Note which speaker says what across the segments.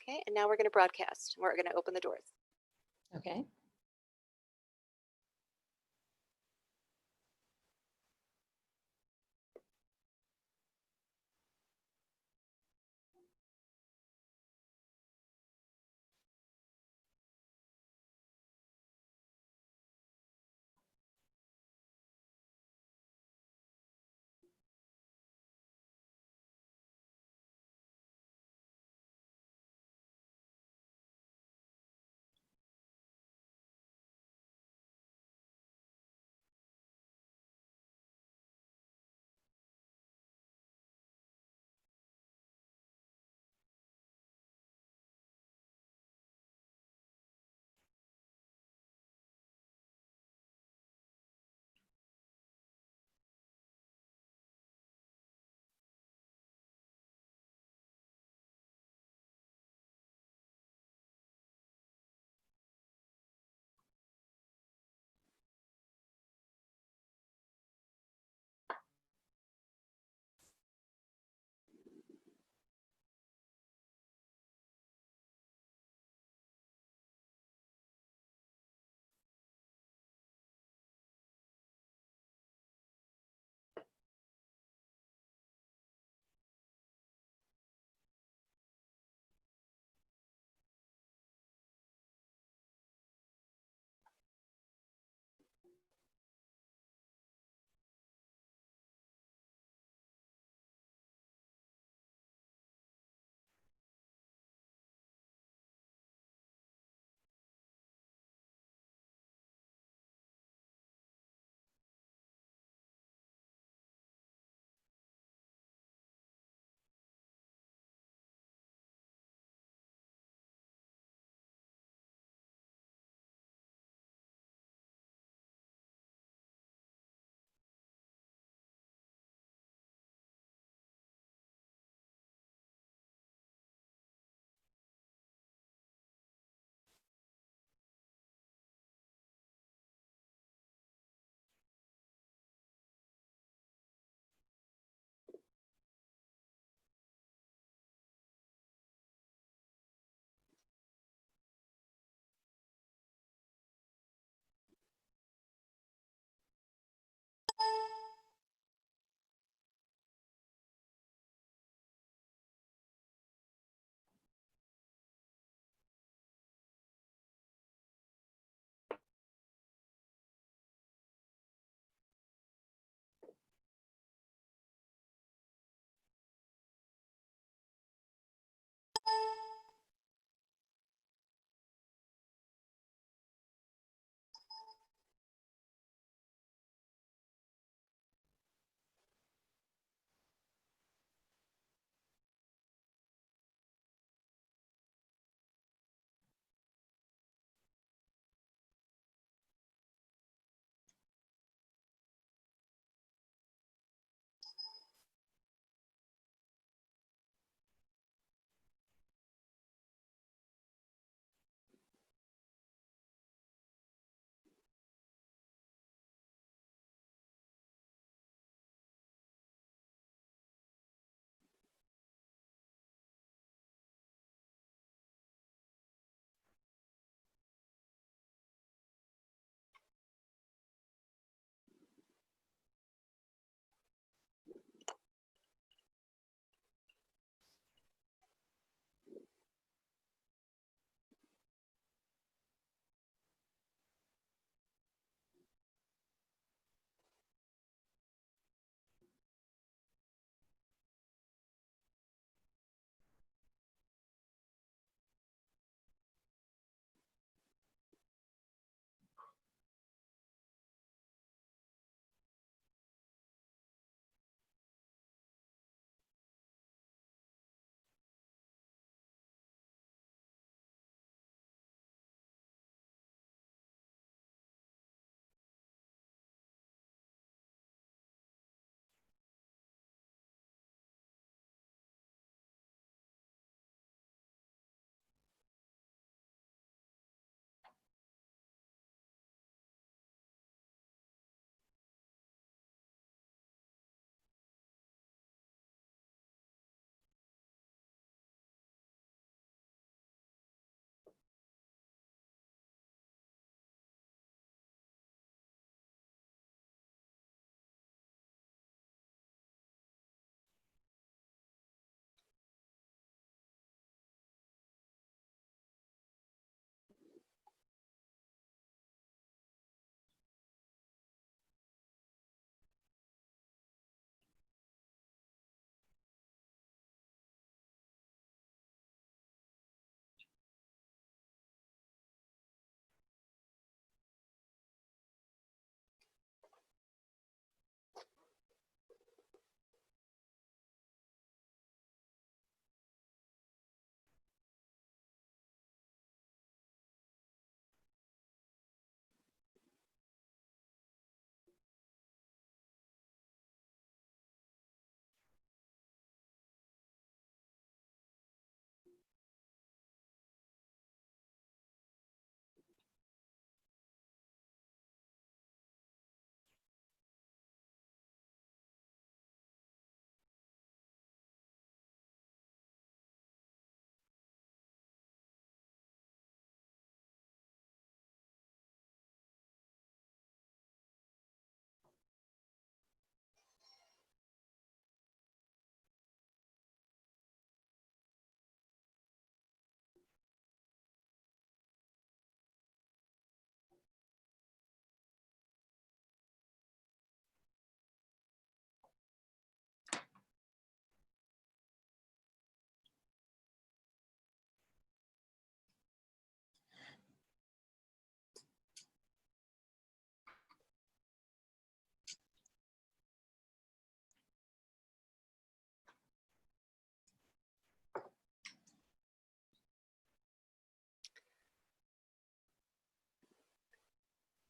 Speaker 1: Okay, and now we're going to broadcast. We're going to open the doors.
Speaker 2: Okay.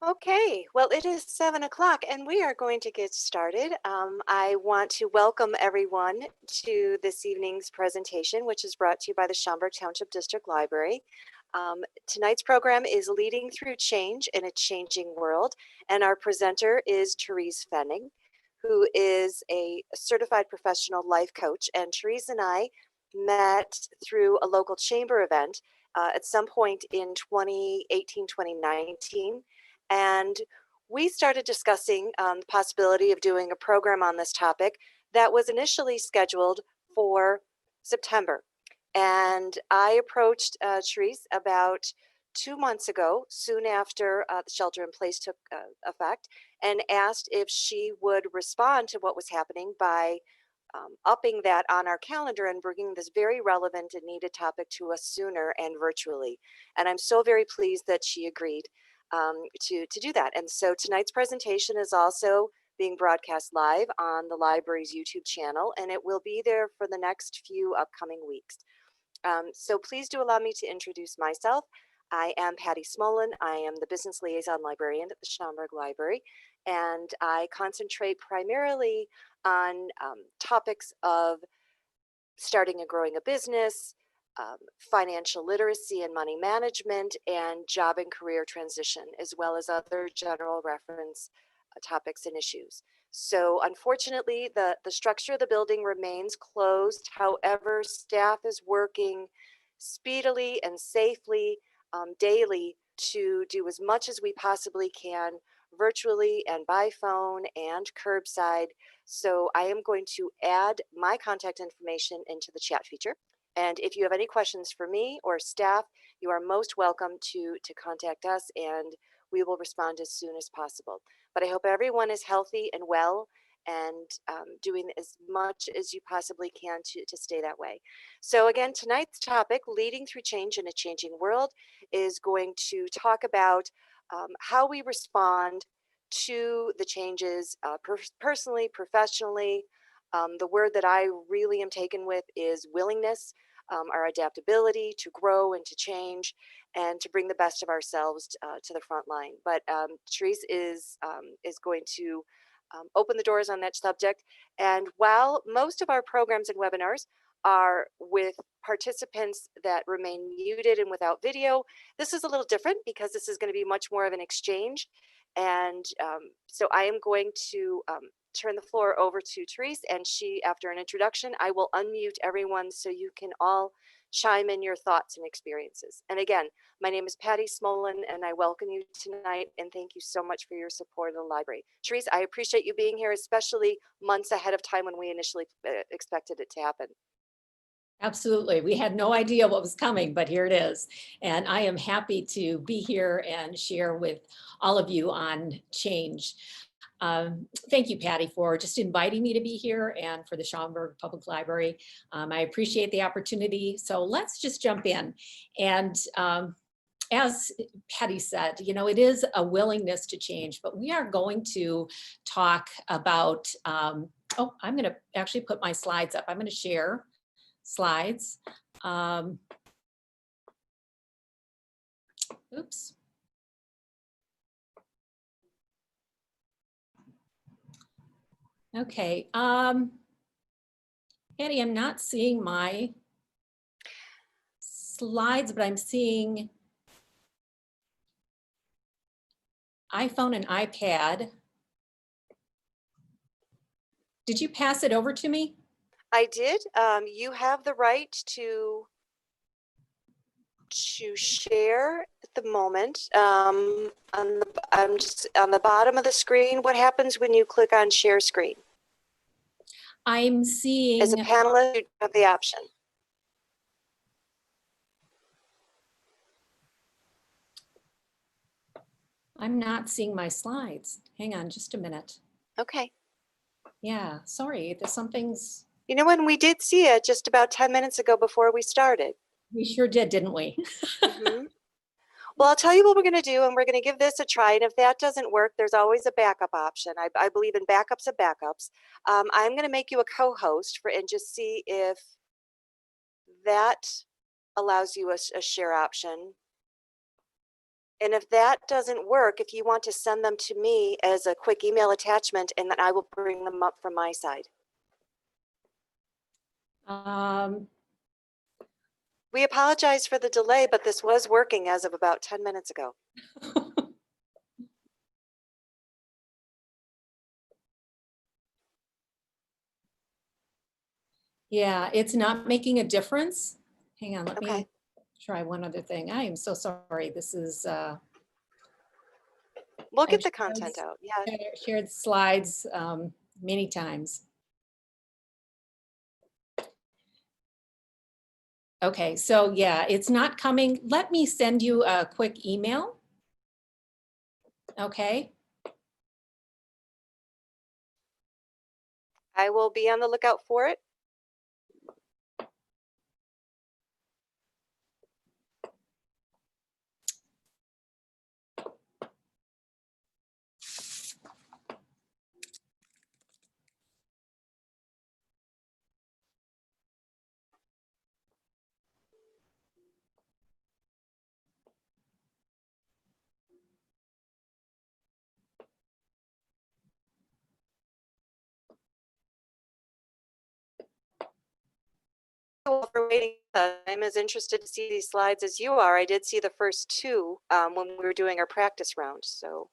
Speaker 1: Okay, well, it is 7 o'clock and we are going to get started. I want to welcome everyone to this evening's presentation, which is brought to you by the Schaumburg Township District Library. Tonight's program is Leading Through Change in a Changing World, and our presenter is Therese Fenning, who is a certified professional life coach. And Therese and I met through a local chamber event at some point in 2018, 2019. And we started discussing the possibility of doing a program on this topic that was initially scheduled for September. And I approached Therese about 2 months ago, soon after the shelter in place took effect, and asked if she would respond to what was happening by upping that on our calendar and bringing this very relevant and needed topic to us sooner and virtually. And I'm so very pleased that she agreed to do that. And so tonight's presentation is also being broadcast live on the library's YouTube channel, and it will be there for the next few upcoming weeks. So please do allow me to introduce myself. I am Patty Smolin. I am the business liaison librarian at the Schaumburg Library, and I concentrate primarily on topics of starting and growing a business, financial literacy and money management, and job and career transition, as well as other general reference topics and issues. So unfortunately, the structure of the building remains closed. However, staff is working speedily and safely daily to do as much as we possibly can virtually and by phone and curbside. So I am going to add my contact information into the chat feature. And if you have any questions for me or staff, you are most welcome to contact us, and we will respond as soon as possible. But I hope everyone is healthy and well and doing as much as you possibly can to stay that way. So again, tonight's topic, Leading Through Change in a Changing World, is going to talk about how we respond to the changes personally, professionally. The word that I really am taken with is willingness, our adaptability to grow and to change and to bring the best of ourselves to the front line. But Therese is going to open the doors on that subject. And while most of our programs and webinars are with participants that remain muted and without video, this is a little different because this is going to be much more of an exchange. And so I am going to turn the floor over to Therese, and she, after an introduction, I will unmute everyone so you can all chime in your thoughts and experiences. And again, my name is Patty Smolin, and I welcome you tonight, and thank you so much for your support of the library. Therese, I appreciate you being here, especially months ahead of time when we initially expected it to happen.
Speaker 2: Absolutely. We had no idea what was coming, but here it is. And I am happy to be here and share with all of you on change. Thank you, Patty, for just inviting me to be here and for the Schaumburg Public Library. I appreciate the opportunity. So let's just jump in. And as Patty said, you know, it is a willingness to change, but we are going to talk about, I'm going to actually put my slides up. I'm going to share slides. Oops. Okay. Patty, I'm not seeing my slides, but I'm seeing iPhone and iPad. Did you pass it over to me?
Speaker 1: I did. You have the right to share at the moment. I'm just on the bottom of the screen. What happens when you click on share screen?
Speaker 2: I'm seeing.
Speaker 1: As a panelist, you have the option.
Speaker 2: I'm not seeing my slides. Hang on just a minute.
Speaker 1: Okay.
Speaker 2: Yeah, sorry, there's something's.
Speaker 1: You know, when we did see it just about 10 minutes ago before we started.
Speaker 2: We sure did, didn't we?
Speaker 1: Mm-hmm. Well, I'll tell you what we're going to do, and we're going to give this a try. And if that doesn't work, there's always a backup option. I believe in backups of backups. I'm going to make you a co-host and just see if that allows you a share option. And if that doesn't work, if you want to send them to me as a quick email attachment, and then I will bring them up from my side. We apologize for the delay, but this was working as of about 10 minutes ago.
Speaker 2: Yeah, it's not making a difference. Hang on, let
Speaker 1: Okay.
Speaker 2: me try one other thing. I am so sorry. This is,
Speaker 1: We'll
Speaker 2: I've
Speaker 1: get the content out. Yeah.
Speaker 2: shared slides many times. Okay, so yeah, it's not coming. Let me send you a quick email. Okay,
Speaker 1: I will be on the lookout for it. For waiting. I'm as interested to see these slides as you are. I did see the first two when we were doing our practice round. So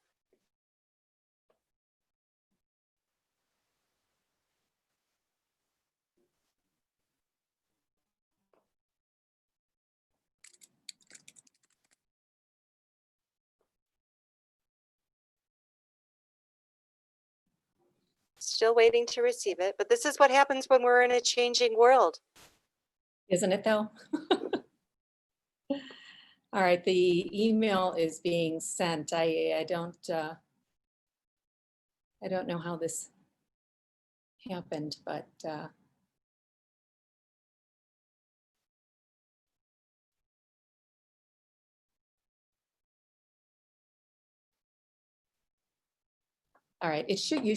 Speaker 1: still waiting to receive it. But this is what happens when we're in a changing world.
Speaker 2: isn't it though? All right, the email is being sent. I don't know how this happened, but all right, you should be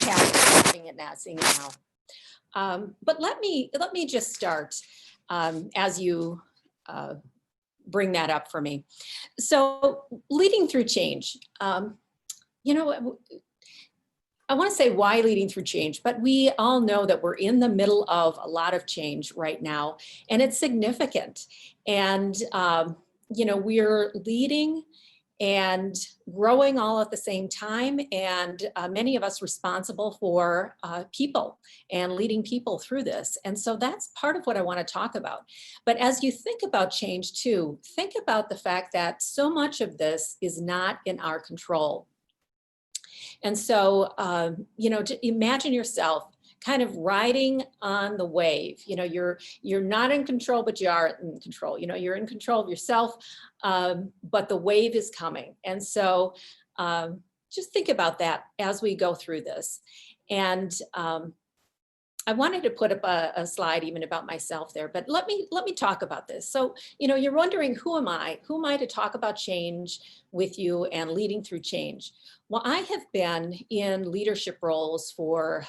Speaker 2: having it now, seeing it now. But let me just start as you bring that up for me. So leading through change, you know, I want to say why leading through change, but we all know that we're in the middle of a lot of change right now, and it's significant. And, you know, we're leading and growing all at the same time, and many of us responsible for people and leading people through this. And so that's part of what I want to talk about. But as you think about change too, think about the fact that so much of this is not in our control. And so, you know, to imagine yourself kind of riding on the wave. You know, you're not in control, but you are in control. You know, you're in control of yourself, but the wave is coming. And so just think about that as we go through this. And I wanted to put up a slide even about myself there, but let me talk about this. So, you know, you're wondering, who am I? Who am I to talk about change with you and leading through change? Well, I have been in leadership roles for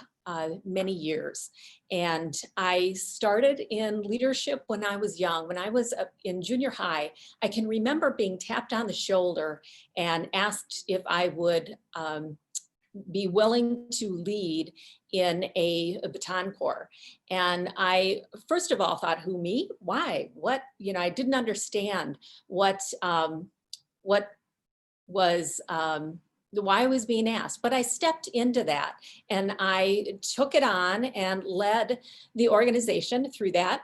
Speaker 2: many years. And I started in leadership when I was young. When I was in junior high, I can remember being tapped on the shoulder and asked if I would be willing to lead in a baton corps. And I, first of all, thought, who, me? Why? What? You know, I didn't understand what was, why I was being asked, but I stepped into that and I took it on and led the organization through that.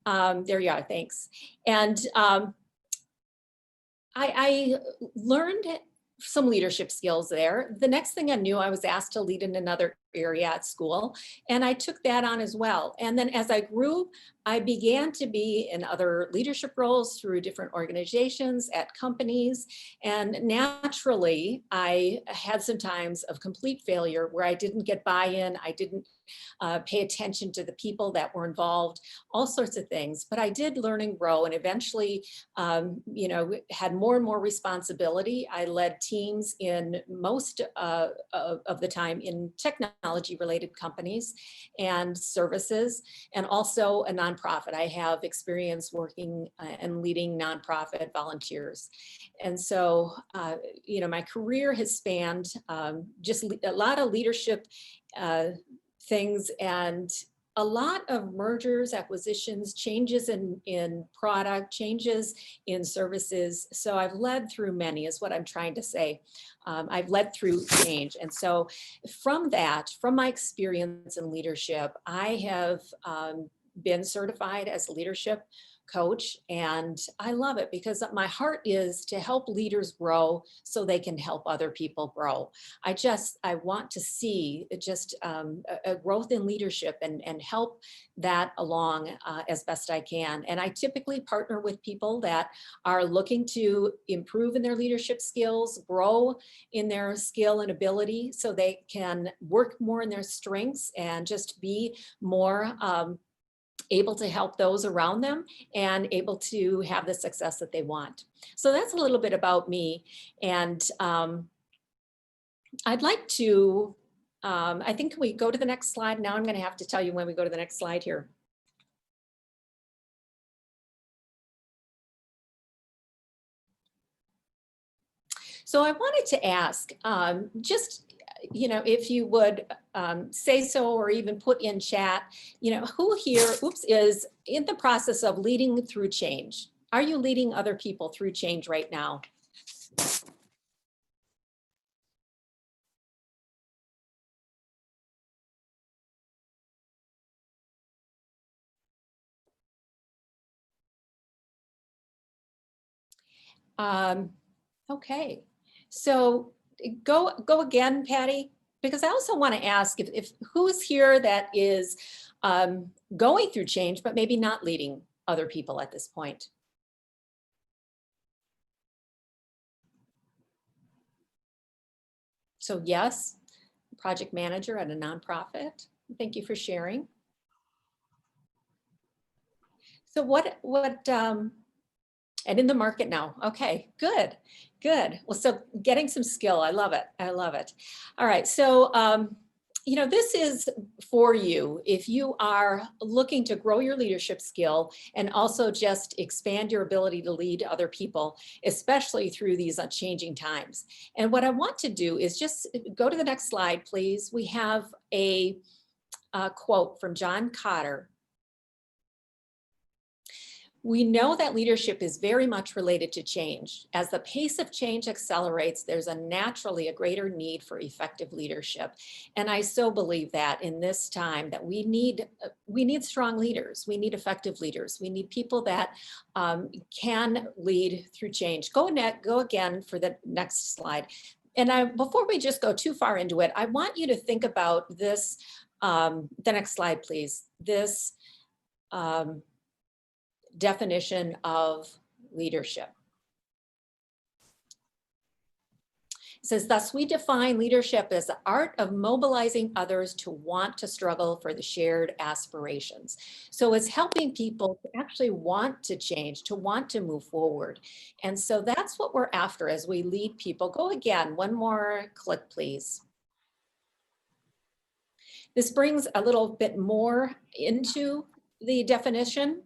Speaker 2: There you are, thanks. And I learned some leadership skills there. The next thing I knew, I was asked to lead in another area at school, and I took that on as well. And then as I grew, I began to be in other leadership roles through different organizations at companies. And naturally, I had some times of complete failure where I didn't get buy-in, I didn't pay attention to the people that were involved, all sorts of things. But I did learn and grow, and eventually, you know, had more and more responsibility. I led teams in most of the time in technology technology related companies and services, and also a nonprofit. I have experience working and leading nonprofit volunteers. And so, my career has spanned just a lot of leadership things, and a lot of mergers, acquisitions, changes in product, changes in services. So I've led through many, is what I'm trying to say. I've led through change. And so from my experience in leadership, I have been certified as a leadership coach, and I love it because my heart is to help leaders grow so they can help other people grow. I want to see just a growth in leadership and help that along as best I can. And I typically partner with people that are looking to improve in their leadership skills, grow in their skill and ability so they can work more in their strengths and just be more able to help those around them and able to have the success that they want. So that's a little bit about me. And I'd like to, I think we go to the next slide. Now I'm going to have to tell you when we go to the next slide here. So I wanted to ask, if you would say so or even put in chat, who here, is in the process of leading through change? Are you leading other people through change right now? Okay, so go again, Patty, because I also want to ask if who's here that is going through change, but maybe not leading other people at this point. So yes, project manager at a nonprofit. Thank you for sharing. So and in the market now. Okay, good. Well, so getting some skill. I love it. All right. So, this is for you if you are looking to grow your leadership skill and also just expand your ability to lead other people, especially through these changing times. And what I want to do is just go to the next slide, please. We have a quote from John Kotter. We know that leadership is very much related to change. As the pace of change accelerates, there's naturally a greater need for effective leadership. And I so believe that in this time that we need strong leaders. We need effective leaders. We need people that can lead through change. Go again for the next slide. And before we just go too far into it, I want you to think about this, the next slide, please. This definition of leadership. It says, thus we define leadership as the art of mobilizing others to want to struggle for the shared aspirations. So it's helping people to actually want to change, to want to move forward. And so that's what we're after as we lead people. Go again, one more click, please. This brings a little bit more into the definition.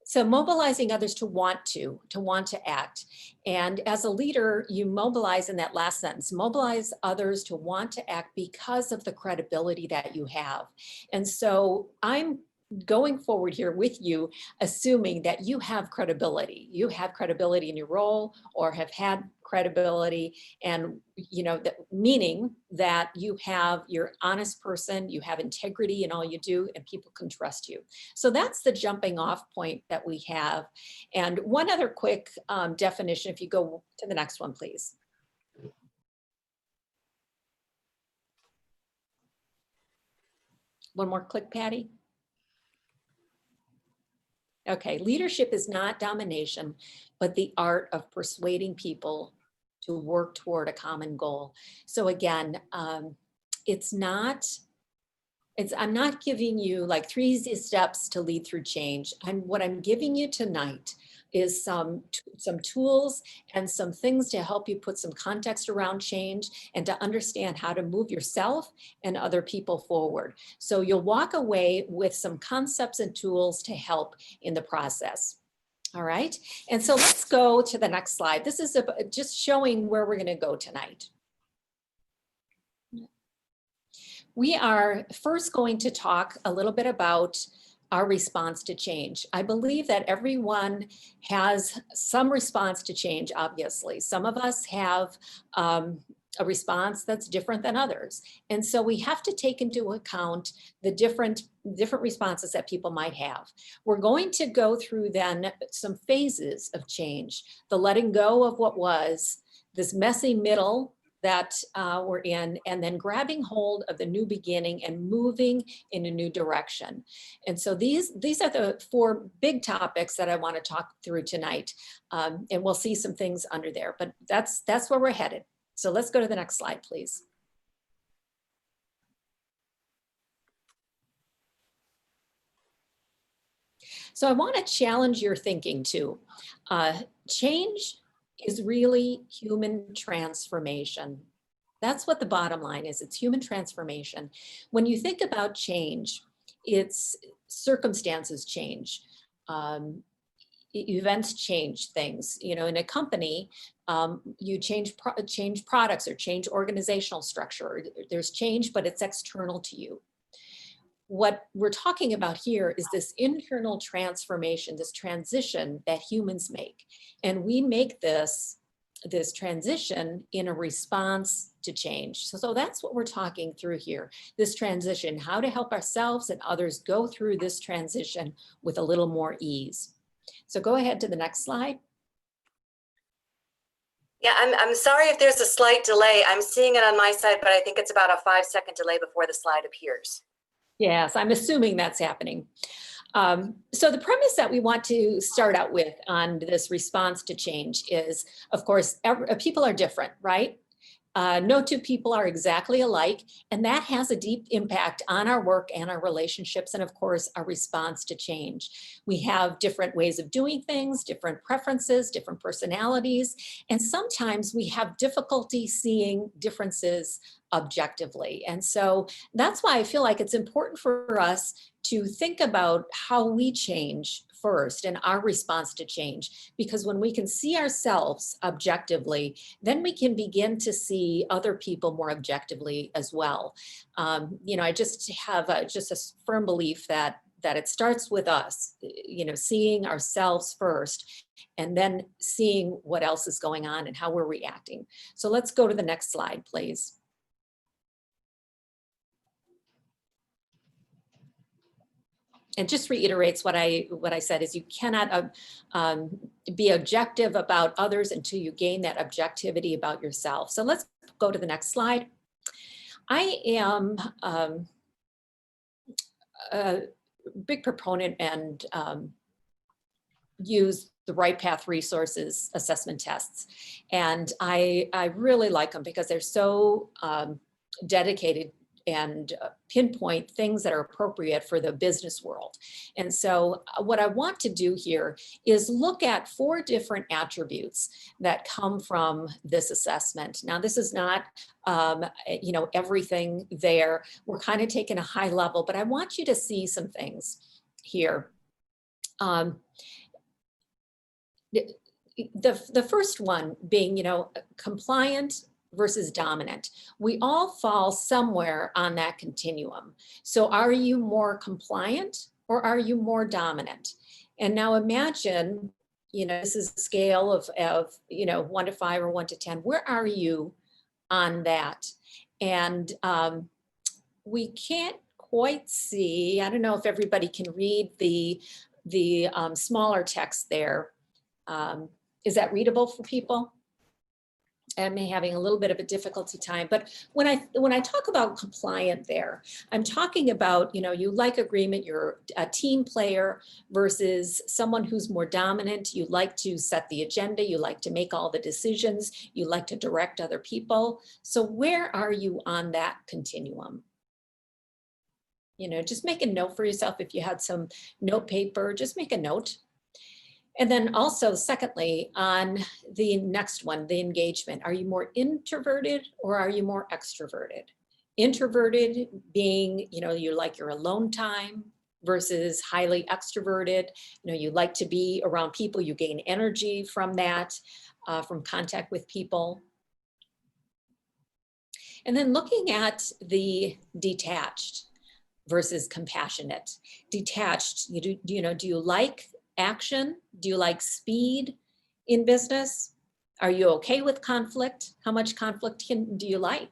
Speaker 2: So mobilizing others to want to act. And as a leader, you mobilize in that last sentence, mobilize others to want to act because of the credibility that you have. And so I'm going forward here with you, assuming that you have credibility. You have credibility in your role or have had credibility, and that meaning that you're honest person, you have integrity in all you do, and people can trust you. So that's the jumping off point that we have. And one other quick definition, if you go to the next one, please. One more click, Patty. Okay, leadership is not domination, but the art of persuading people to work toward a common goal. So again, it's not I'm not giving you like 3 easy steps to lead through change. What I'm giving you tonight is some tools and some things to help you put some context around change and to understand how to move yourself and other people forward. So you'll walk away with some concepts and tools to help in the process. All right. And so let's go to the next slide. This is just showing where we're going to go tonight. We are first going to talk a little bit about our response to change. I believe that everyone has some response to change, obviously. Some of us have a response that's different than others. And so we have to take into account the different responses that people might have. We're going to go through then some phases of change, the letting go of what was, this messy middle that we're in, and then grabbing hold of the new beginning and moving in a new direction. And so these are the 4 big topics that I want to talk through tonight. And we'll see some things under there, but that's where we're headed. So let's go to the next slide, please. So I want to challenge your thinking too. Change is really human transformation. That's what the bottom line is. It's human transformation. When you think about change, it's circumstances change. Events change things. You know, in a company, you change products or change organizational structure. There's change, but it's external to you. What we're talking about here is this internal transformation, this transition that humans make. And we make this transition in a response to change. So that's what we're talking through here, this transition, how to help ourselves and others go through this transition with a little more ease. So go ahead to the next slide.
Speaker 1: Yeah, I'm sorry if there's a slight delay. I'm seeing it on my side, but I think it's about a 5-second delay before the slide appears.
Speaker 2: Yes, I'm assuming that's happening. So the premise that we want to start out with on this response to change is, of course, people are different, right? No 2 people are exactly alike, and that has a deep impact on our work and our relationships, and of course, our response to change. We have different ways of doing things, different preferences, different personalities, and sometimes we have difficulty seeing differences objectively. And so that's why I feel like it's important for us to think about how we change first and our response to change, because when we can see ourselves objectively, then we can begin to see other people more objectively as well. You know, I just have just a firm belief that it starts with us, you know, seeing ourselves first and then seeing what else is going on and how we're reacting. So let's go to the next slide, please. And just reiterates what I said is you cannot be objective about others until you gain that objectivity about yourself. So let's go to the next slide. I am a big proponent and use the Right Path Resources assessment tests. And I really like them because they're so dedicated and pinpoint things that are appropriate for the business world. And so what I want to do here is look at 4 different attributes that come from this assessment. Now, this is not, you know, everything there. We're kind of taking a high level, but I want you to see some things here. The first one being, you know, compliant versus dominant. We all fall somewhere on that continuum. So are you more compliant or are you more dominant? And now imagine, you know, this is a scale of you know, 1 to 5 or 1 to 10. Where are you on that? And we can't quite see, I don't know if everybody can read the smaller text there. Is that readable for people? I'm having a little bit of a difficulty time, but when I talk about compliant there, I'm talking about, you know, you like agreement, you're a team player versus someone who's more dominant. You like to set the agenda, you like to make all the decisions, you like to direct other people. So where are you on that continuum? Just make a note for yourself. If you had some note paper, just make a note. And then also, secondly, on the next one, the engagement, are you more introverted or are you more extroverted? Introverted being, you like your alone time, versus highly extroverted. You like to be around people, you gain energy from that, from contact with people. And then looking at the detached versus compassionate. Detached, do you like action? Do you like speed in business? Are you okay with conflict? How much conflict do you like?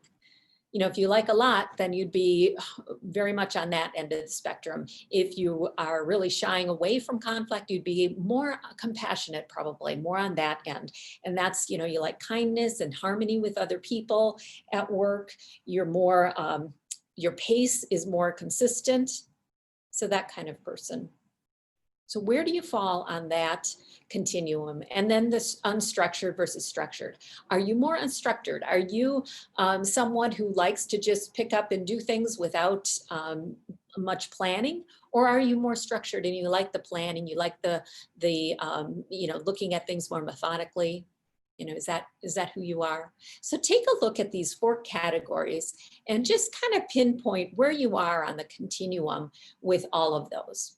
Speaker 2: If you like a lot, then you'd be very much on that end of the spectrum. If you are really shying away from conflict, you'd be more compassionate, probably more on that end. And that's, you like kindness and harmony with other people at work. You're more, your pace is more consistent. So that kind of person. So where do you fall on that continuum? And then this unstructured versus structured. Are you more unstructured? Are you someone who likes to just pick up and do things without much planning? Or are you more structured and you like the planning, you like the looking at things more methodically? Is that who you are? So take a look at these 4 categories and just kind of pinpoint where you are on the continuum with all of those.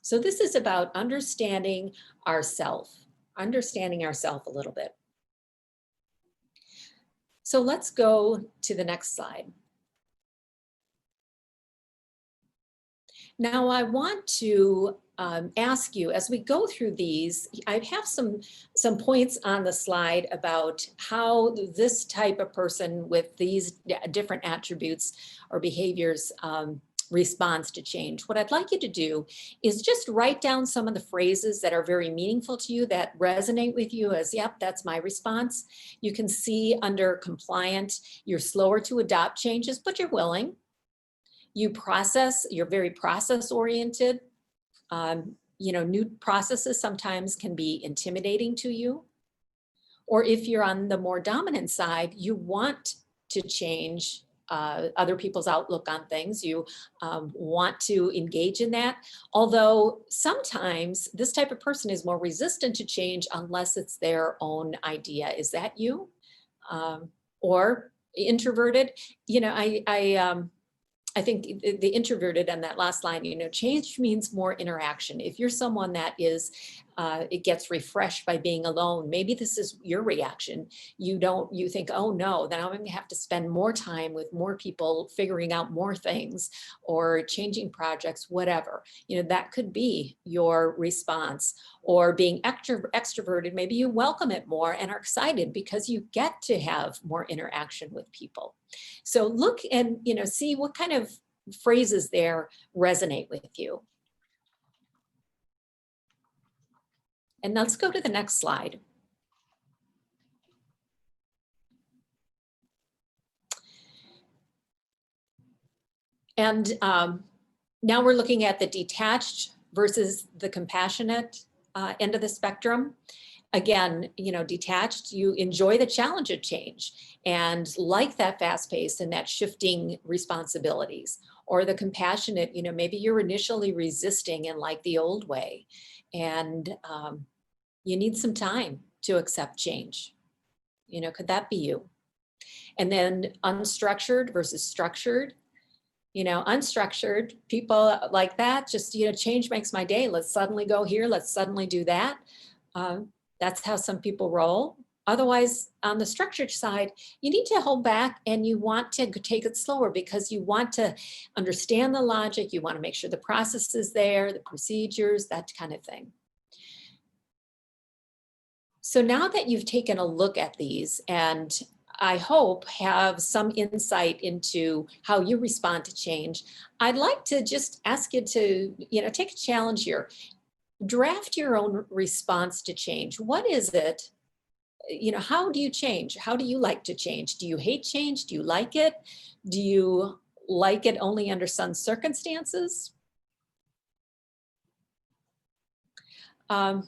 Speaker 2: So this is about understanding ourself a little bit. So let's go to the next slide. Now I want to ask you, as we go through these, I have some points on the slide about how this type of person with these different attributes or behaviors responds to change. What I'd like you to do is just write down some of the phrases that are very meaningful to you, that resonate with you as, yep, that's my response. You can see under compliant, you're slower to adopt changes, but you're willing. You're very process oriented. New processes sometimes can be intimidating to you. Or if you're on the more dominant side, you want to change other people's outlook on things. You want to engage in that. Although sometimes this type of person is more resistant to change unless it's their own idea. Is that you? Or introverted? I think the introverted on that last line, change means more interaction. If you're someone that is, it gets refreshed by being alone, maybe this is your reaction. You think, oh no, then I'm going to have to spend more time with more people, figuring out more things or changing projects, whatever. That could be your response. Or being extroverted, maybe you welcome it more and are excited because you get to have more interaction with people. So look and see what kind of phrases there resonate with you. And let's go to the next slide. And now we're looking at the detached versus the compassionate end of the spectrum. Again, detached, you enjoy the challenge of change and like that fast pace and that shifting responsibilities. Or the compassionate, maybe you're initially resisting and like the old way, and you need some time to accept change. Could that be you? And then unstructured versus structured. Unstructured people like that, just, change makes my day. Let's suddenly go here. Let's suddenly do that. That's how some people roll. Otherwise, on the structured side, you need to hold back and you want to take it slower because you want to understand the logic. You want to make sure the process is there, the procedures, that kind of thing. So now that you've taken a look at these and I hope have some insight into how you respond to change, I'd like to just ask you to, take a challenge here. Draft your own response to change. What is it? How do you change? How do you like to change? Do you hate change? Do you like it? Do you like it only under some circumstances? Go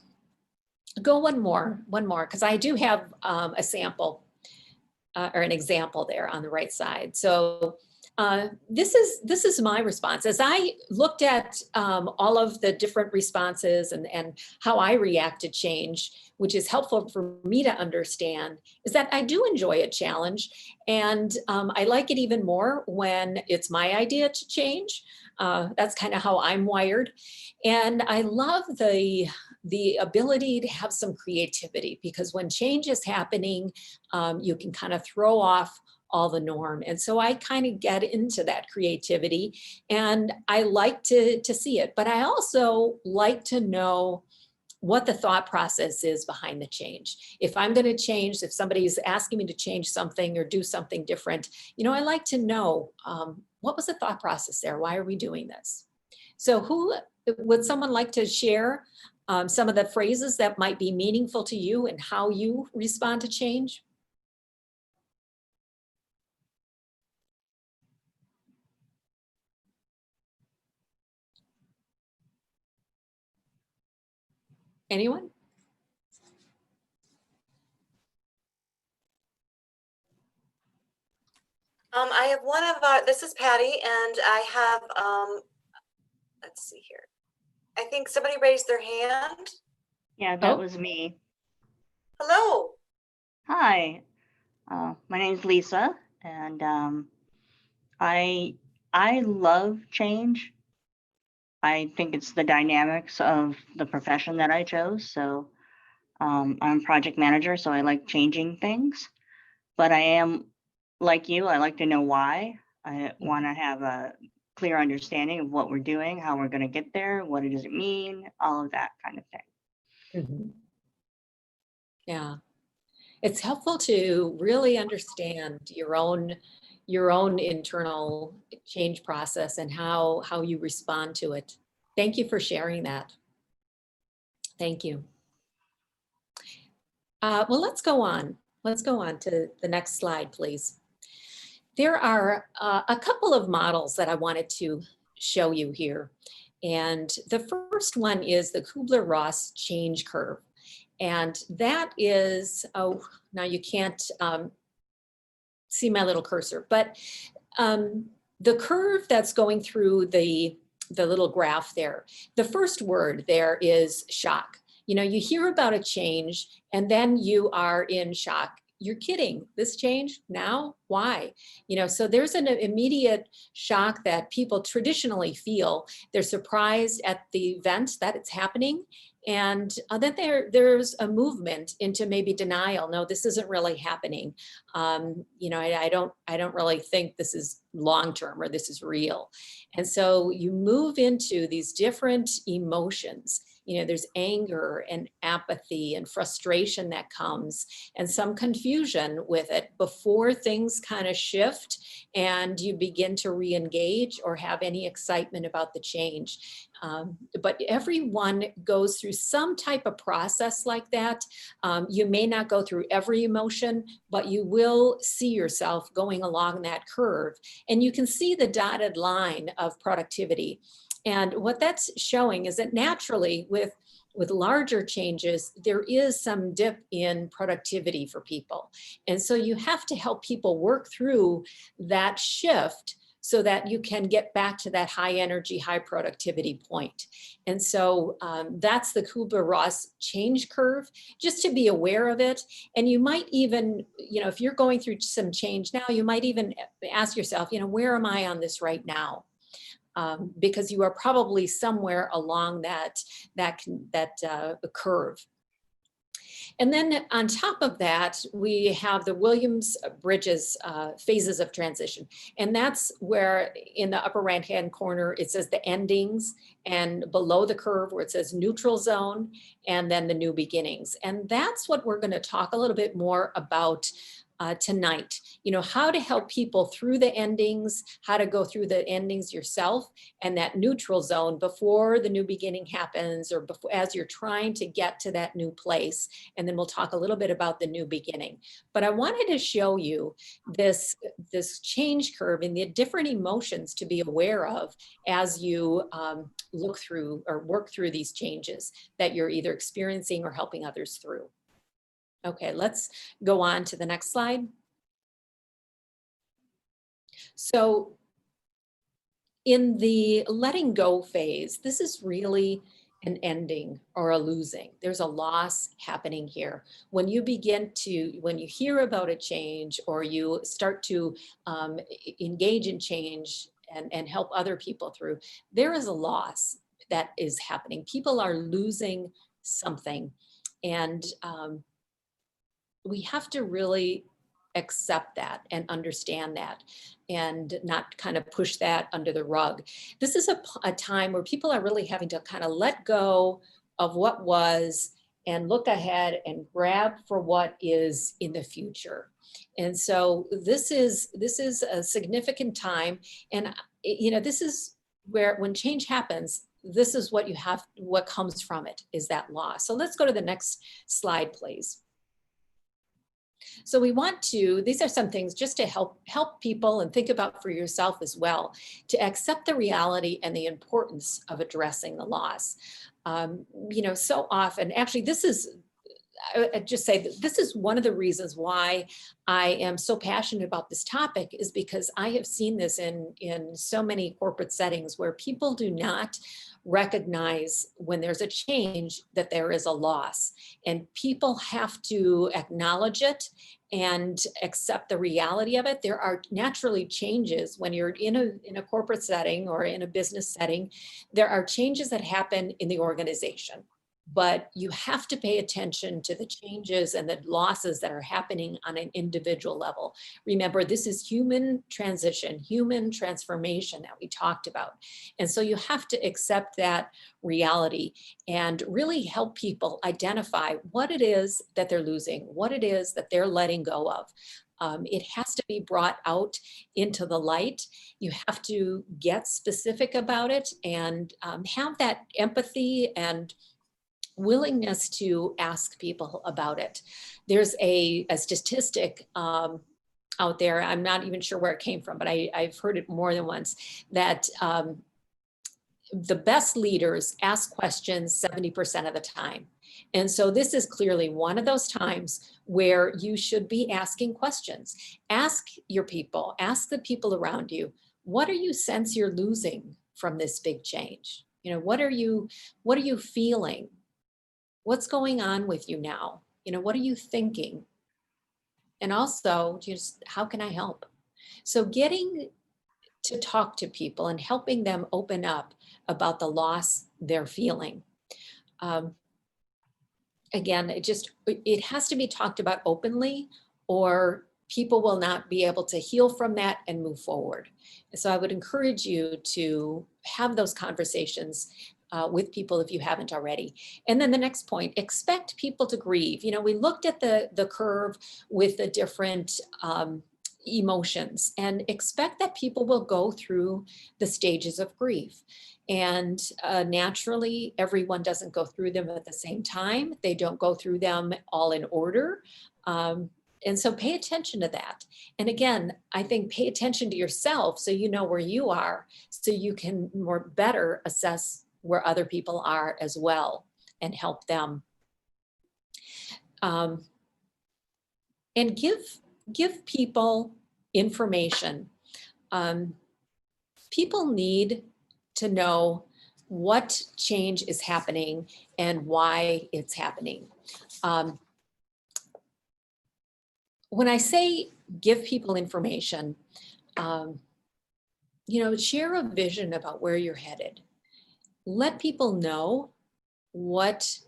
Speaker 2: one more, because I do have a sample or an example there on the right side. So This is my response. As I looked at all of the different responses and how I react to change, which is helpful for me to understand, is that I do enjoy a challenge, and I like it even more when it's my idea to change. That's kind of how I'm wired, and I love the ability to have some creativity, because when change is happening, you can kind of throw off all the norm. And so I kind of get into that creativity, and I like to see it, but I also like to know what the thought process is behind the change. If I'm going to change, if somebody is asking me to change something or do something different, I like to know what was the thought process there? Why are we doing this? So would someone like to share some of the phrases that might be meaningful to you and how you respond to change? Anyone?
Speaker 1: I have one of our, this is Patty, and I have, let's see here. I think somebody raised their hand.
Speaker 3: Yeah, that
Speaker 2: Oh.
Speaker 3: was me.
Speaker 1: Hello.
Speaker 3: Hi, my name's Lisa, and I love change. I think it's the dynamics of the profession that I chose. So I'm project manager, so I like changing things. But I am like you. I like to know why. I want to have a clear understanding of what we're doing, how we're going to get there, what does it mean, all of that kind of thing.
Speaker 2: Mhm. Yeah. It's helpful to really understand your own internal change process and how you respond to it. Thank you for sharing that. Thank you. Well, let's go on. Let's go on to the next slide, please. There are a couple of models that I wanted to show you here. And the first one is the Kubler-Ross change curve. And that is, oh, now you can't see my little cursor, but the curve that's going through the little graph there, the first word there is shock. You hear about a change and then you are in shock. You're kidding, this change now? Why? So there's an immediate shock that people traditionally feel. They're surprised at the event that it's happening. And then there's a movement into maybe denial. No, this isn't really happening. I don't really think this is long-term or this is real. And so you move into these different emotions. There's anger and apathy and frustration that comes, and some confusion with it before things kind of shift and you begin to re-engage or have any excitement about the change. But everyone goes through some type of process like that. You may not go through every emotion, but you will see yourself going along that curve. And you can see the dotted line of productivity. And what that's showing is that naturally with larger changes, there is some dip in productivity for people. And so you have to help people work through that shift so that you can get back to that high energy, high productivity point. And so that's the Kubler-Ross change curve, just to be aware of it. And you might even, if you're going through some change now, you might even ask yourself, where am I on this right now? Because you are probably somewhere along that curve. And then on top of that, we have the Williams-Bridges phases of transition. And that's where in the upper right-hand corner, it says the endings, and below the curve where it says neutral zone, and then the new beginnings. And that's what we're going to talk a little bit more about tonight. How to help people through the endings, how to go through the endings yourself, and that neutral zone before the new beginning happens, or before, as you're trying to get to that new place. And then we'll talk a little bit about the new beginning. But I wanted to show you this change curve and the different emotions to be aware of as you look through or work through these changes that you're either experiencing or helping others through. Okay, let's go on to the next slide. So in the letting go phase, this is really an ending or a losing. There's a loss happening here. When you when you hear about a change or you start to engage in change and help other people through, there is a loss that is happening. People are losing something. And we have to really accept that and understand that and not kind of push that under the rug. This is a time where people are really having to kind of let go of what was and look ahead and grab for what is in the future. And so this is a significant time. And this is where when change happens, this is what what comes from it is that loss. So let's go to the next slide, please. So we want to, these are some things just to help people and think about for yourself as well, to accept the reality and the importance of addressing the loss. So often, actually I just say that this is one of the reasons why I am so passionate about this topic, is because I have seen this in so many corporate settings where people do not recognize when there's a change that there is a loss, and people have to acknowledge it and accept the reality of it. There are naturally changes when you're in a corporate setting or in a business setting. There are changes that happen in the organization, but you have to pay attention to the changes and the losses that are happening on an individual level. Remember, this is human transition, human transformation that we talked about. And so you have to accept that reality and really help people identify what it is that they're losing, what it is that they're letting go of. It has to be brought out into the light. You have to get specific about it and have that empathy and willingness to ask people about it. There's a statistic out there, I'm not even sure where it came from, but I've heard it more than once, that the best leaders ask questions 70% of the time. And so this is clearly one of those times where you should be asking questions. Ask your people, ask the people around you, what do you sense you're losing from this big change? What are you feeling? What's going on with you now? What are you thinking? And also, just how can I help? So getting to talk to people and helping them open up about the loss they're feeling. Again, it has to be talked about openly, or people will not be able to heal from that and move forward. So I would encourage you to have those conversations with people if you haven't already. And then the next point, expect people to grieve. We looked at the curve with the different emotions, and expect that people will go through the stages of grief. And naturally, everyone doesn't go through them at the same time. They don't go through them all in order. And so pay attention to that. And again, I think pay attention to yourself so you know where you are, so you can more better assess where other people are as well and help them. And give people information. People need to know what change is happening and why it's happening. When I say give people information, share a vision about where you're headed. Let people know what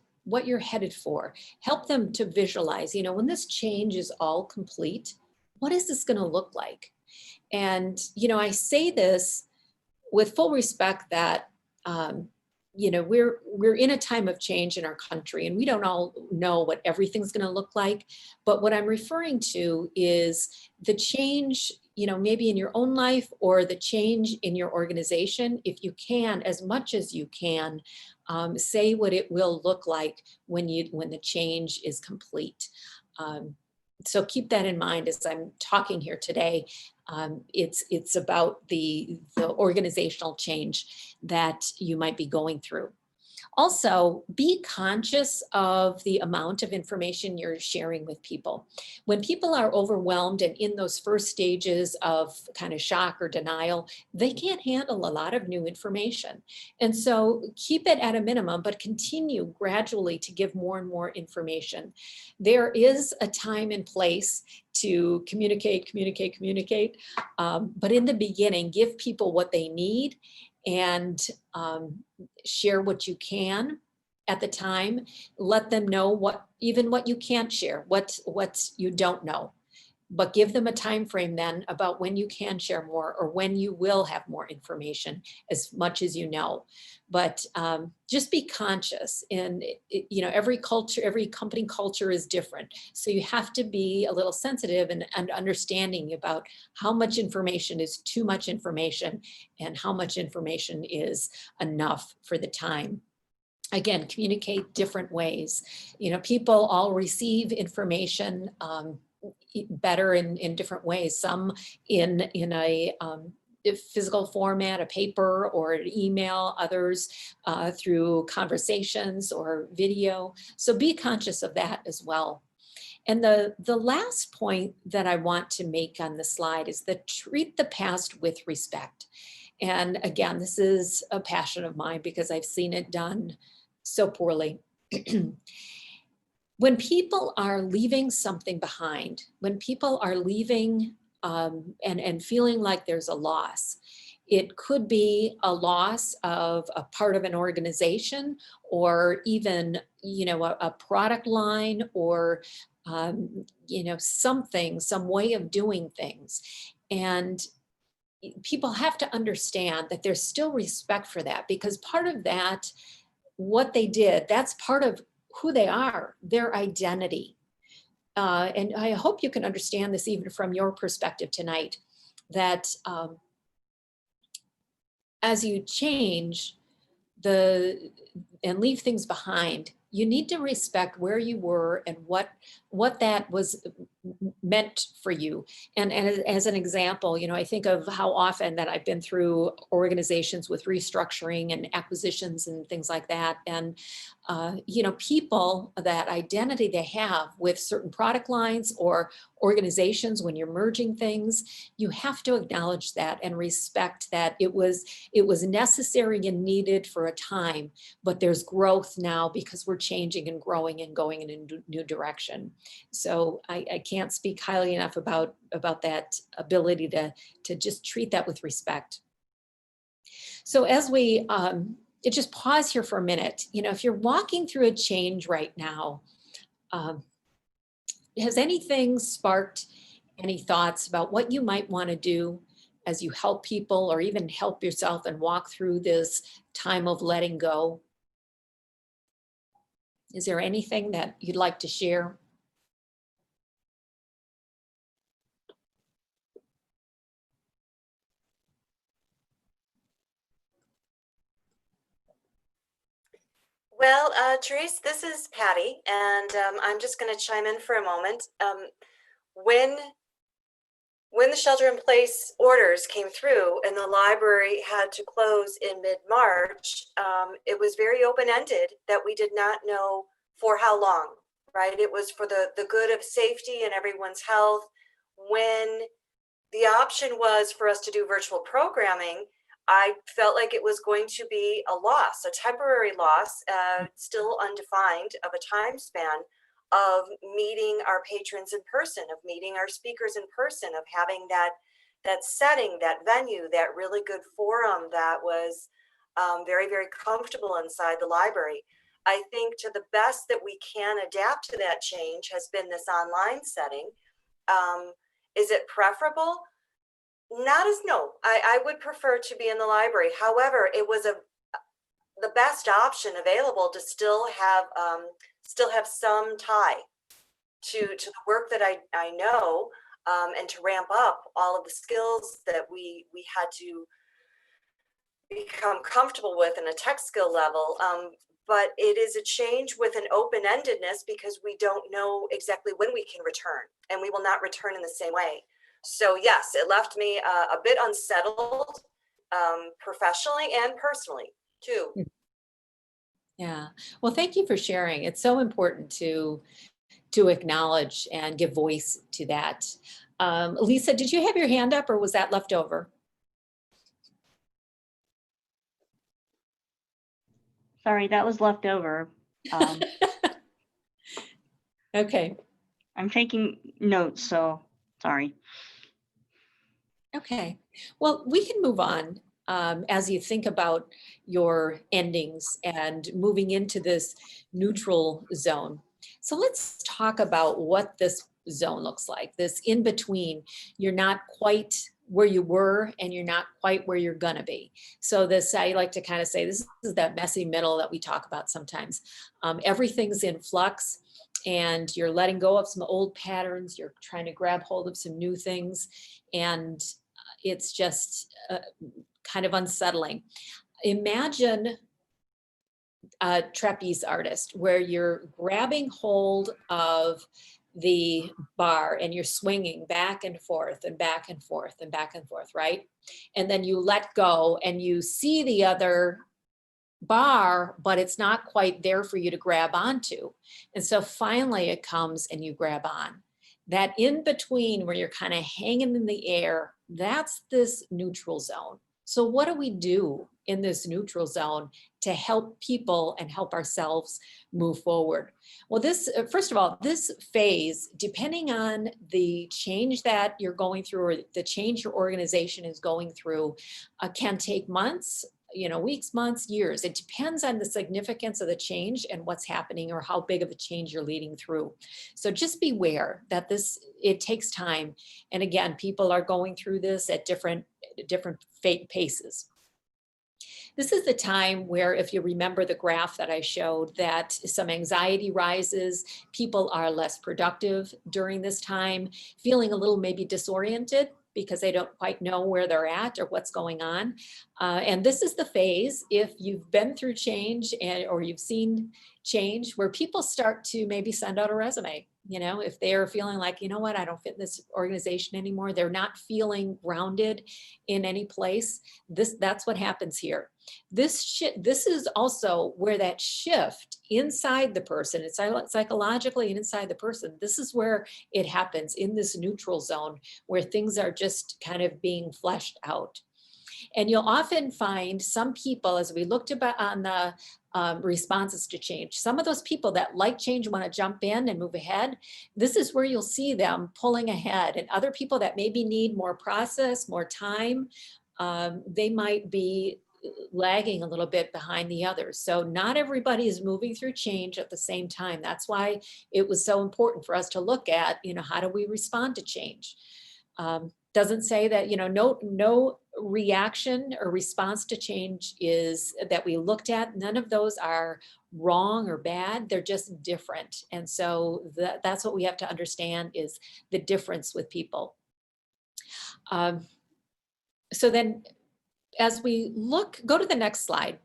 Speaker 2: you're headed for. Help them to visualize, when this change is all complete, what is this going to look like? And, I say this with full respect that, we're in a time of change in our country, and we don't all know what everything's going to look like. But what I'm referring to is the change, maybe in your own life or the change in your organization. If you can, as much as you can, say what it will look like when the change is complete. So keep that in mind as I'm talking here today. It's about the organizational change that you might be going through. Also, be conscious of the amount of information you're sharing with people. When people are overwhelmed and in those first stages of kind of shock or denial, they can't handle a lot of new information. And so keep it at a minimum, but continue gradually to give more and more information. There is a time and place to communicate, but in the beginning, give people what they need and share what you can at the time. Let them know what you can't share, what you don't know, but give them a time frame then about when you can share more or when you will have more information, as much as you know. But just be conscious. And every culture, every company culture is different, so you have to be a little sensitive and understanding about how much information is too much information and how much information is enough for the time. Again, communicate different ways. People all receive information better in different ways. Some in a physical format, a paper or an email, others through conversations or video. So be conscious of that as well. And the last point that I want to make on the slide is that treat the past with respect. And again, this is a passion of mine because I've seen it done so poorly. When people are leaving something behind, when people are leaving and feeling like there's a loss, it could be a loss of a part of an organization, or even, a product line, or, some way of doing things. And people have to understand that there's still respect for that, because part of that, what they did, that's part of who they are, their identity. And I hope you can understand this even from your perspective tonight, that as you change and leave things behind, you need to respect where you were and what that was meant for you. And as an example, I think of how often that I've been through organizations with restructuring and acquisitions and things like that. And, people, that identity they have with certain product lines or organizations, when you're merging things, you have to acknowledge that and respect that it was necessary and needed for a time, but there's growth now because we're changing and growing and going in a new direction. So I can't speak highly enough about that ability to just treat that with respect. So as we just pause here for a minute, if you're walking through a change right now, has anything sparked any thoughts about what you might want to do as you help people or even help yourself and walk through this time of letting go? Is there anything that you'd like to share?
Speaker 1: Well, Therese, this is Patty, and I'm just going to chime in for a moment. When the shelter-in-place orders came through and the library had to close in mid-March, it was very open-ended that we did not know for how long, right? It was for the good of safety and everyone's health. When the option was for us to do virtual programming, I felt like it was going to be a loss, a temporary loss, still undefined, of a time span of meeting our patrons in person, of meeting our speakers in person, of having that setting, that venue, that really good forum that was very, very comfortable inside the library. I think to the best that we can adapt to that change has been this online setting. Is it preferable? No, I would prefer to be in the library. However, it was the best option available to still have some tie to the work that I know, and to ramp up all of the skills that we had to become comfortable with in a tech skill level. But it is a change with an open-endedness because we don't know exactly when we can return, and we will not return in the same way. So yes, it left me a bit unsettled, professionally and personally too.
Speaker 2: Yeah. Well, thank you for sharing. It's so important to acknowledge and give voice to that. Lisa, did you have your hand up or was that left over?
Speaker 3: Sorry, that was left over.
Speaker 2: Okay.
Speaker 3: I'm taking notes, so sorry.
Speaker 2: Okay. Well, we can move on as you think about your endings and moving into this neutral zone. So let's talk about what this zone looks like, this in between. You're not quite where you were and you're not quite where you're going to be. So this, I like to kind of say, this is that messy middle that we talk about sometimes. Everything's in flux and you're letting go of some old patterns. You're trying to grab hold of some new things. And it's just kind of unsettling. Imagine a trapeze artist where you're grabbing hold of the bar and you're swinging back and forth and back and forth and back and forth, right? And then you let go and you see the other bar, but it's not quite there for you to grab onto. And so finally it comes and you grab on. That in between where you're kind of hanging in the air, that's this neutral zone. So what do we do in this neutral zone to help people and help ourselves move forward? Well, this, first of all, this phase, depending on the change that you're going through or the change your organization is going through, can take months, weeks, months, years. It depends on the significance of the change and what's happening or how big of a change you're leading through. So just beware that it takes time. And again, people are going through this at different paces. This is the time where, if you remember the graph that I showed, that some anxiety rises, people are less productive during this time, feeling a little maybe disoriented because they don't quite know where they're at or what's going on. And this is the phase, if you've been through change or you've seen change, where people start to maybe send out a resume. If they're feeling like, you know what, I don't fit in this organization anymore, they're not feeling grounded in any place, that's what happens here. This is also where that shift inside the person, it's psychologically and inside the person, this is where it happens, in this neutral zone where things are just kind of being fleshed out. And you'll often find some people, as we looked about on the responses to change, some of those people that like change want to jump in and move ahead. This is where you'll see them pulling ahead. And other people that maybe need more process, more time, they might be lagging a little bit behind the others. So not everybody is moving through change at the same time. That's why it was so important for us to look at, how do we respond to change? Doesn't say that, no reaction or response to change is that we looked at. None of those are wrong or bad. They're just different. And so that's what we have to understand, is the difference with people. So then as we go to the next slide.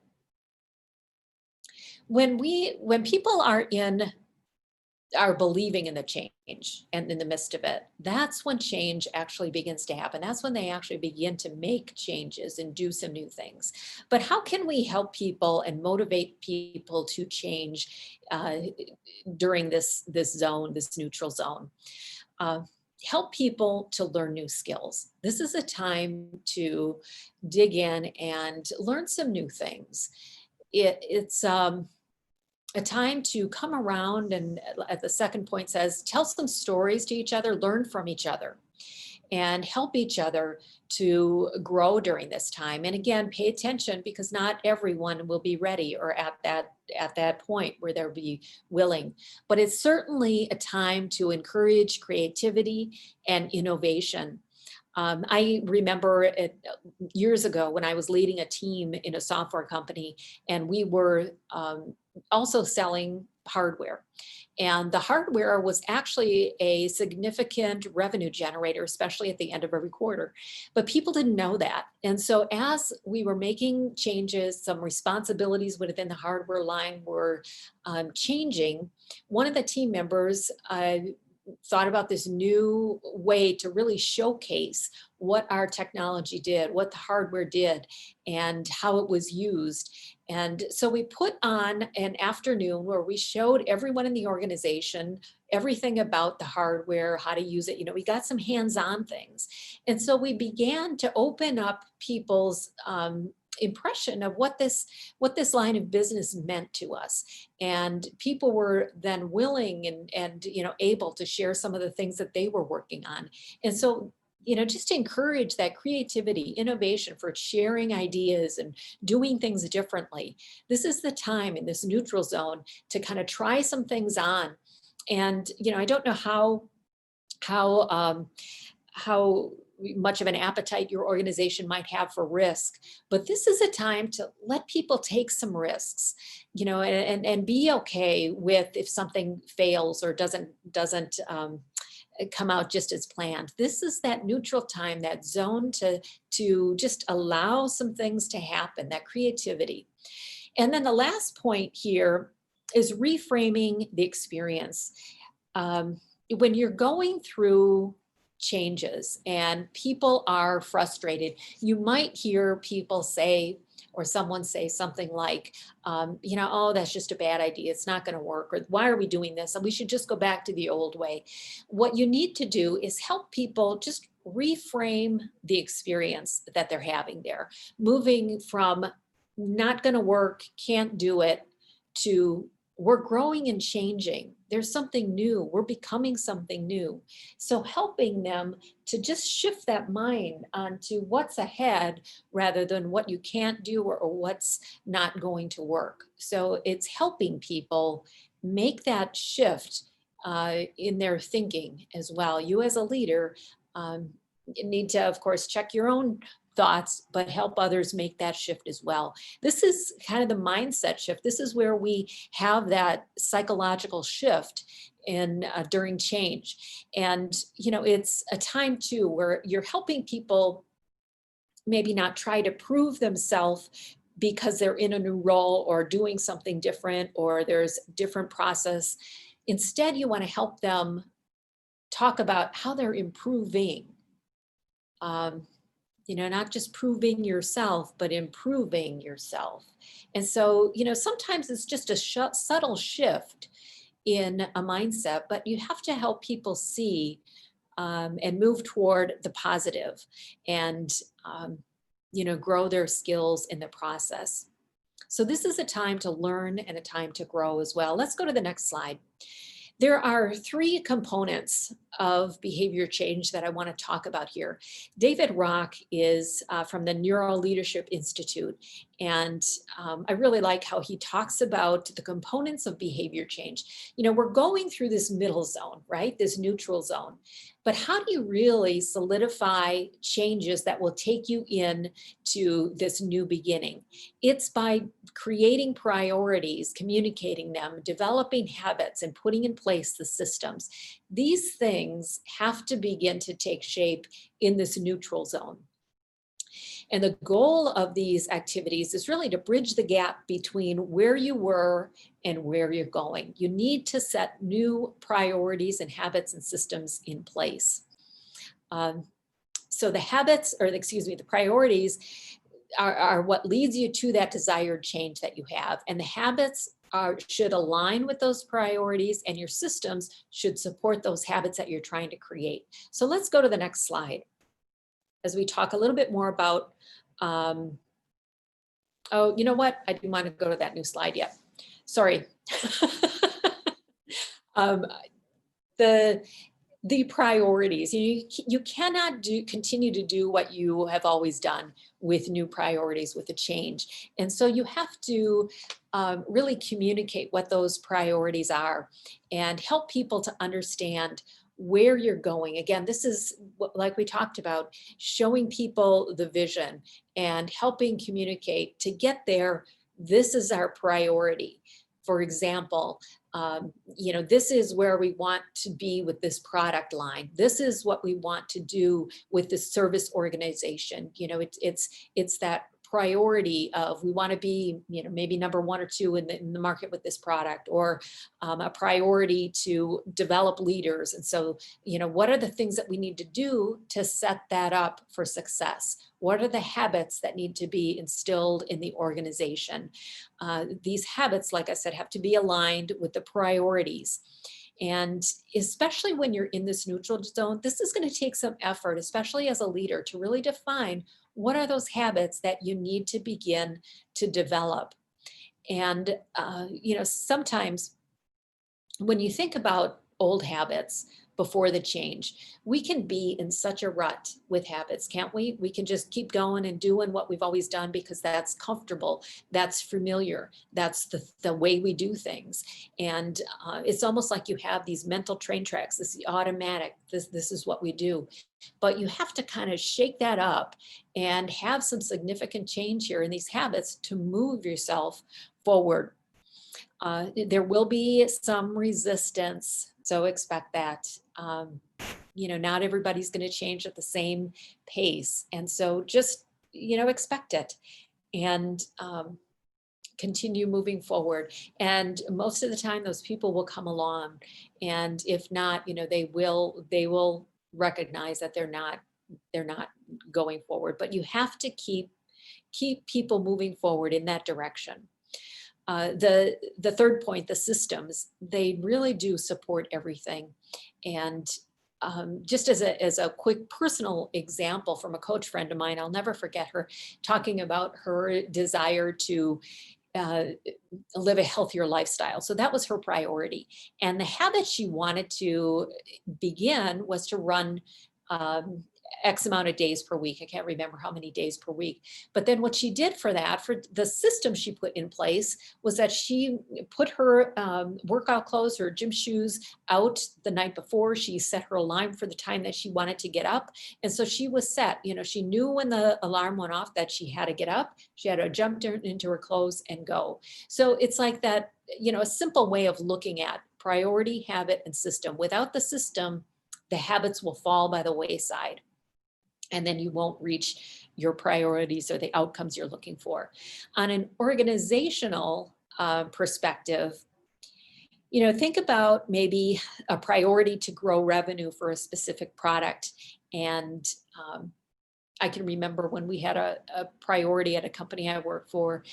Speaker 2: When people are believing in the change and in the midst of it, that's when change actually begins to happen. That's when they actually begin to make changes and do some new things. But how can we help people and motivate people to change during this zone, this neutral zone? Help people to learn new skills. This is a time to dig in and learn some new things. It's a time to come around and, at the second point says, tell some stories to each other, learn from each other, and help each other to grow during this time. And again, pay attention, because not everyone will be ready or at that point where they'll be willing. But it's certainly a time to encourage creativity and innovation. I remember years ago when I was leading a team in a software company, and we were also selling hardware. And the hardware was actually a significant revenue generator, especially at the end of every quarter. But people didn't know that. And so as we were making changes, some responsibilities within the hardware line were changing. One of the team members thought about this new way to really showcase what our technology did, what the hardware did, and how it was used. And so we put on an afternoon where we showed everyone in the organization everything about the hardware, how to use it. You know, we got some hands-on things. And so we began to open up people's impression of what this line of business meant to us. And people were then willing and you know, able to share some of the things that they were working on. And so, you know, just to encourage that creativity, innovation, for sharing ideas and doing things differently. This is the time in this neutral zone to kind of try some things on. And, you know, I don't know how much of an appetite your organization might have for risk, but this is a time to let people take some risks, you know, and be okay with if something fails or doesn't come out just as planned. This is that neutral time, that zone to just allow some things to happen, that creativity. And then the last point here is reframing the experience. When you're going through changes and people are frustrated, you might hear people say, or someone say something like, you know, oh, that's just a bad idea. It's not going to work. Or why are we doing this? And we should just go back to the old way. What you need to do is help people just reframe the experience that they're having there, moving from not going to work, can't do it, to we're growing and changing. There's something new. We're becoming something new. So helping them to just shift that mind onto what's ahead rather than what you can't do or what's not going to work. So it's helping people make that shift in their thinking as well. You as a leader need to, of course, check your own thoughts, but help others make that shift as well. This is kind of the mindset shift. This is where we have that psychological shift in during change. And, you know, it's a time too where you're helping people maybe not try to prove themselves because they're in a new role or doing something different or there's different process. Instead, you want to help them talk about how they're improving. You know, not just proving yourself, but improving yourself. And so, you know, sometimes it's just a subtle shift in a mindset, but you have to help people see and move toward the positive and, you know, grow their skills in the process. So this is a time to learn and a time to grow as well. Let's go to the next slide. There are three components of behavior change that I want to talk about here. David Rock is from the Neuro Leadership Institute, and I really like how he talks about the components of behavior change. You know, we're going through this middle zone, right? This neutral zone. But how do you really solidify changes that will take you in to this new beginning? It's by creating priorities, communicating them, developing habits, and putting in place the systems. These things have to begin to take shape in this neutral zone. And the goal of these activities is really to bridge the gap between where you were and where you're going. You need to set new priorities and habits and systems in place. So the habits, or excuse me, the priorities are what leads you to that desired change that you have. And the habits should align with those priorities, and your systems should support those habits that you're trying to create. So let's go to the next slide as we talk a little bit more about, oh, you know what? I didn't want to go to that new slide yet. Sorry. The priorities, you cannot continue to do what you have always done with new priorities, with a change. And so you have to really communicate what those priorities are and help people to understand where you're going. Again, this is like we talked about, showing people the vision and helping communicate to get there. This is our priority. For example, you know, this is where we want to be with this product line. This is what we want to do with the service organization. You know, it's that priority of we want to be, maybe number 1 or 2 in the market with this product, or a priority to develop leaders. And so, what are the things that we need to do to set that up for success? What are the habits that need to be instilled in the organization? These habits, like I said, have to be aligned with the priorities. And especially when you're in this neutral zone, this is going to take some effort, especially as a leader, to really define what are those habits that you need to begin to develop. And, sometimes when you think about old habits before the change, we can be in such a rut with habits, can't we? We can just keep going and doing what we've always done because that's comfortable, that's familiar, that's the way we do things. And it's almost like you have these mental train tracks. This is automatic. This is what we do. But you have to kind of shake that up and have some significant change here in these habits to move yourself forward. There will be some resistance, so expect that. Not everybody's going to change at the same pace. And so just, expect it and continue moving forward. And most of the time, those people will come along. And if not, they will recognize that they're not going forward. But you have to keep people moving forward in that direction. The third point, the systems, they really do support everything. And just as a quick personal example from a coach friend of mine, I'll never forget her talking about her desire to live a healthier lifestyle. So that was her priority. And the habit she wanted to begin was to run X amount of days per week. I can't remember how many days per week. But then what she did for the system she put in place was that she put her workout clothes, her gym shoes out the night before. She set her alarm for the time that she wanted to get up. And so she was set, she knew when the alarm went off that she had to get up. She had to jump into her clothes and go. So it's like that, a simple way of looking at priority, habit, and system. Without the system, the habits will fall by the wayside. And then you won't reach your priorities or the outcomes you're looking for. On an organizational perspective, think about maybe a priority to grow revenue for a specific product. And I can remember when we had a priority at a company I worked for,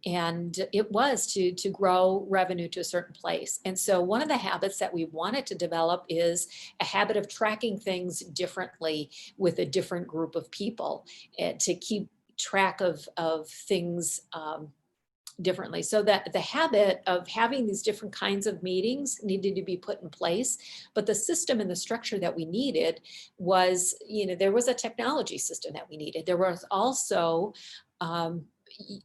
Speaker 2: and it was to grow revenue to a certain place. And so one of the habits that we wanted to develop is a habit of tracking things differently with a different group of people to keep track of things differently. So that the habit of having these different kinds of meetings needed to be put in place. But the system and the structure that we needed was, there was a technology system that we needed. There was also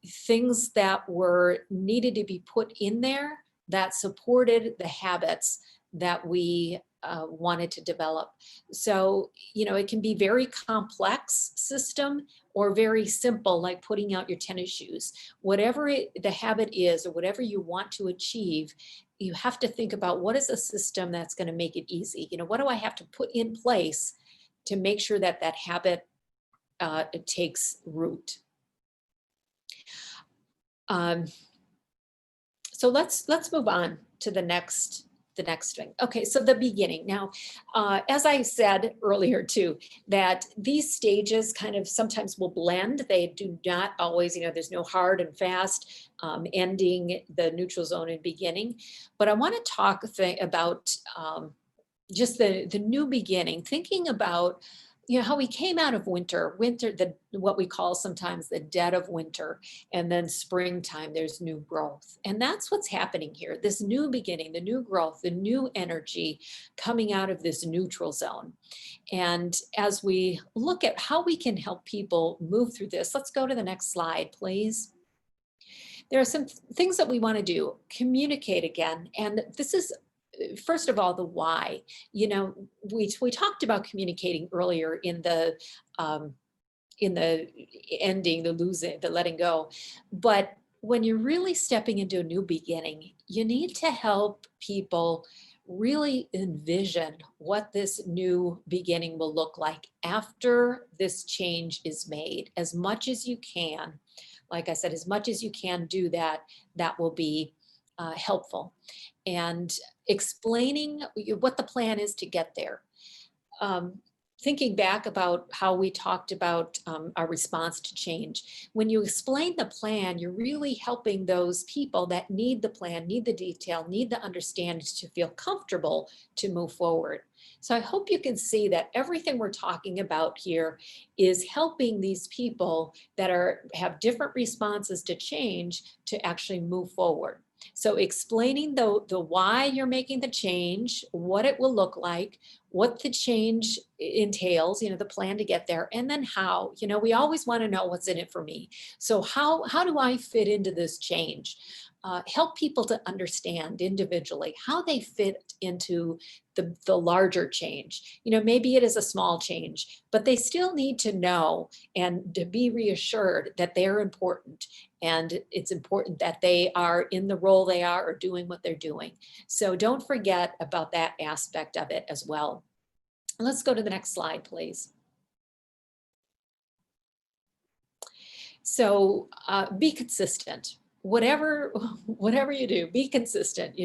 Speaker 2: things that were needed to be put in there that supported the habits that we wanted to develop. So, it can be very complex system or very simple, like putting out your tennis shoes. Whatever the habit is, or whatever you want to achieve, you have to think about what is a system that's going to make it easy. What do I have to put in place to make sure that habit it takes root? So let's move on to the next thing. Okay, so the beginning. Now, as I said earlier too, that these stages kind of sometimes will blend. They do not always, there's no hard and fast ending the neutral zone and beginning. But I want to talk about just the new beginning, thinking about how we came out of winter, what we call sometimes the dead of winter, and then springtime, there's new growth. And that's what's happening here, this new beginning, the new growth, the new energy coming out of this neutral zone. And as we look at how we can help people move through this, let's go to the next slide, please. There are some things that we want to do. Communicate again. And this is, first of all, the why. We talked about communicating earlier in the ending, the losing, the letting go. But when you're really stepping into a new beginning, you need to help people really envision what this new beginning will look like after this change is made, as much as you can. like I said, as much as you can do that, that will be helpful. And explaining what the plan is to get there. Um, Thinking back about how we talked about our response to change, when you explain the plan, you're really helping those people that need the plan, need the detail, need the understanding to feel comfortable to move forward. So I hope you can see that everything we're talking about here is helping these people that have different responses to change to actually move forward. So explaining the why you're making the change, what it will look like, what the change entails, the plan to get there, and then how. We always want to know what's in it for me. So how do I fit into this change? Help people to understand individually how they fit into the larger change. Maybe it is a small change, but they still need to know and to be reassured that they're important. And it's important that they are in the role they are or doing what they're doing. So don't forget about that aspect of it as well. Let's go to the next slide, please. So be consistent. Whatever you do, be consistent.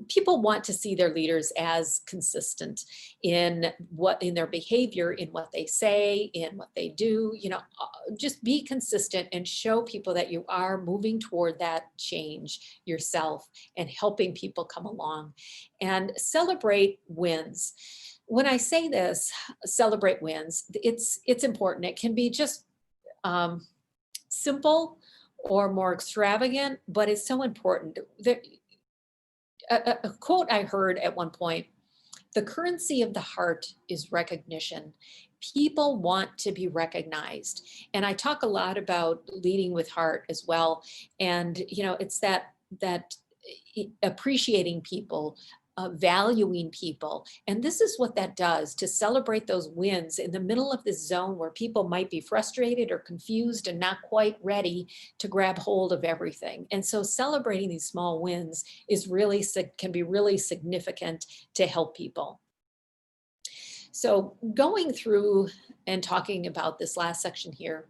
Speaker 2: People want to see their leaders as consistent in their behavior, in what they say, in what they do. Just be consistent and show people that you are moving toward that change yourself and helping people come along, and celebrate wins. When I say this, celebrate wins, it's important. It can be just simple or more extravagant, but it's so important. A quote I heard at one point: the currency of the heart is recognition. People want to be recognized. And I talk a lot about leading with heart as well. And, it's that appreciating people, valuing people. And this is what that does, to celebrate those wins in the middle of this zone where people might be frustrated or confused and not quite ready to grab hold of everything. And so celebrating these small wins can be really significant to help people. So going through and talking about this last section here.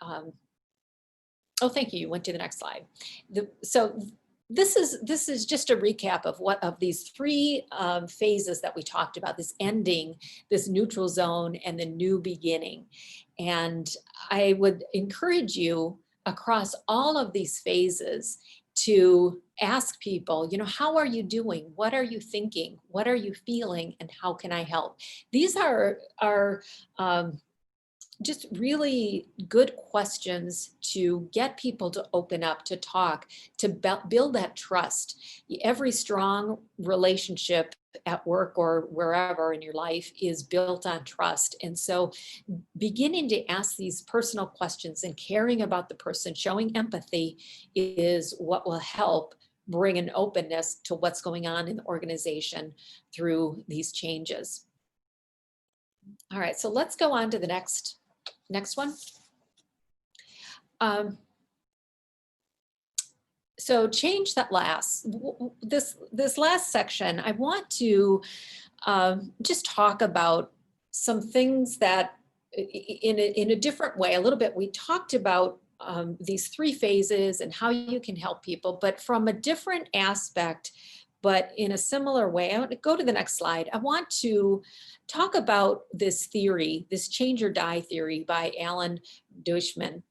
Speaker 2: Oh, thank you. You went to the next slide. This is just a recap of these three phases that we talked about: this ending, this neutral zone, and the new beginning. And I would encourage you across all of these phases to ask people, how are you doing? What are you thinking? What are you feeling? And how can I help? These are just really good questions to get people to open up, to talk, to build that trust. Every strong relationship at work or wherever in your life is built on trust. And so beginning to ask these personal questions and caring about the person, showing empathy, is what will help bring an openness to what's going on in the organization through these changes. All right, so let's go on to the next one. So change that lasts. This last section, I want to just talk about some things that in a different way, a little bit. We talked about these three phases and how you can help people, but from a different aspect, but in a similar way. I want to go to the next slide. I want to talk about this theory, this change or die theory by Alan Dushman,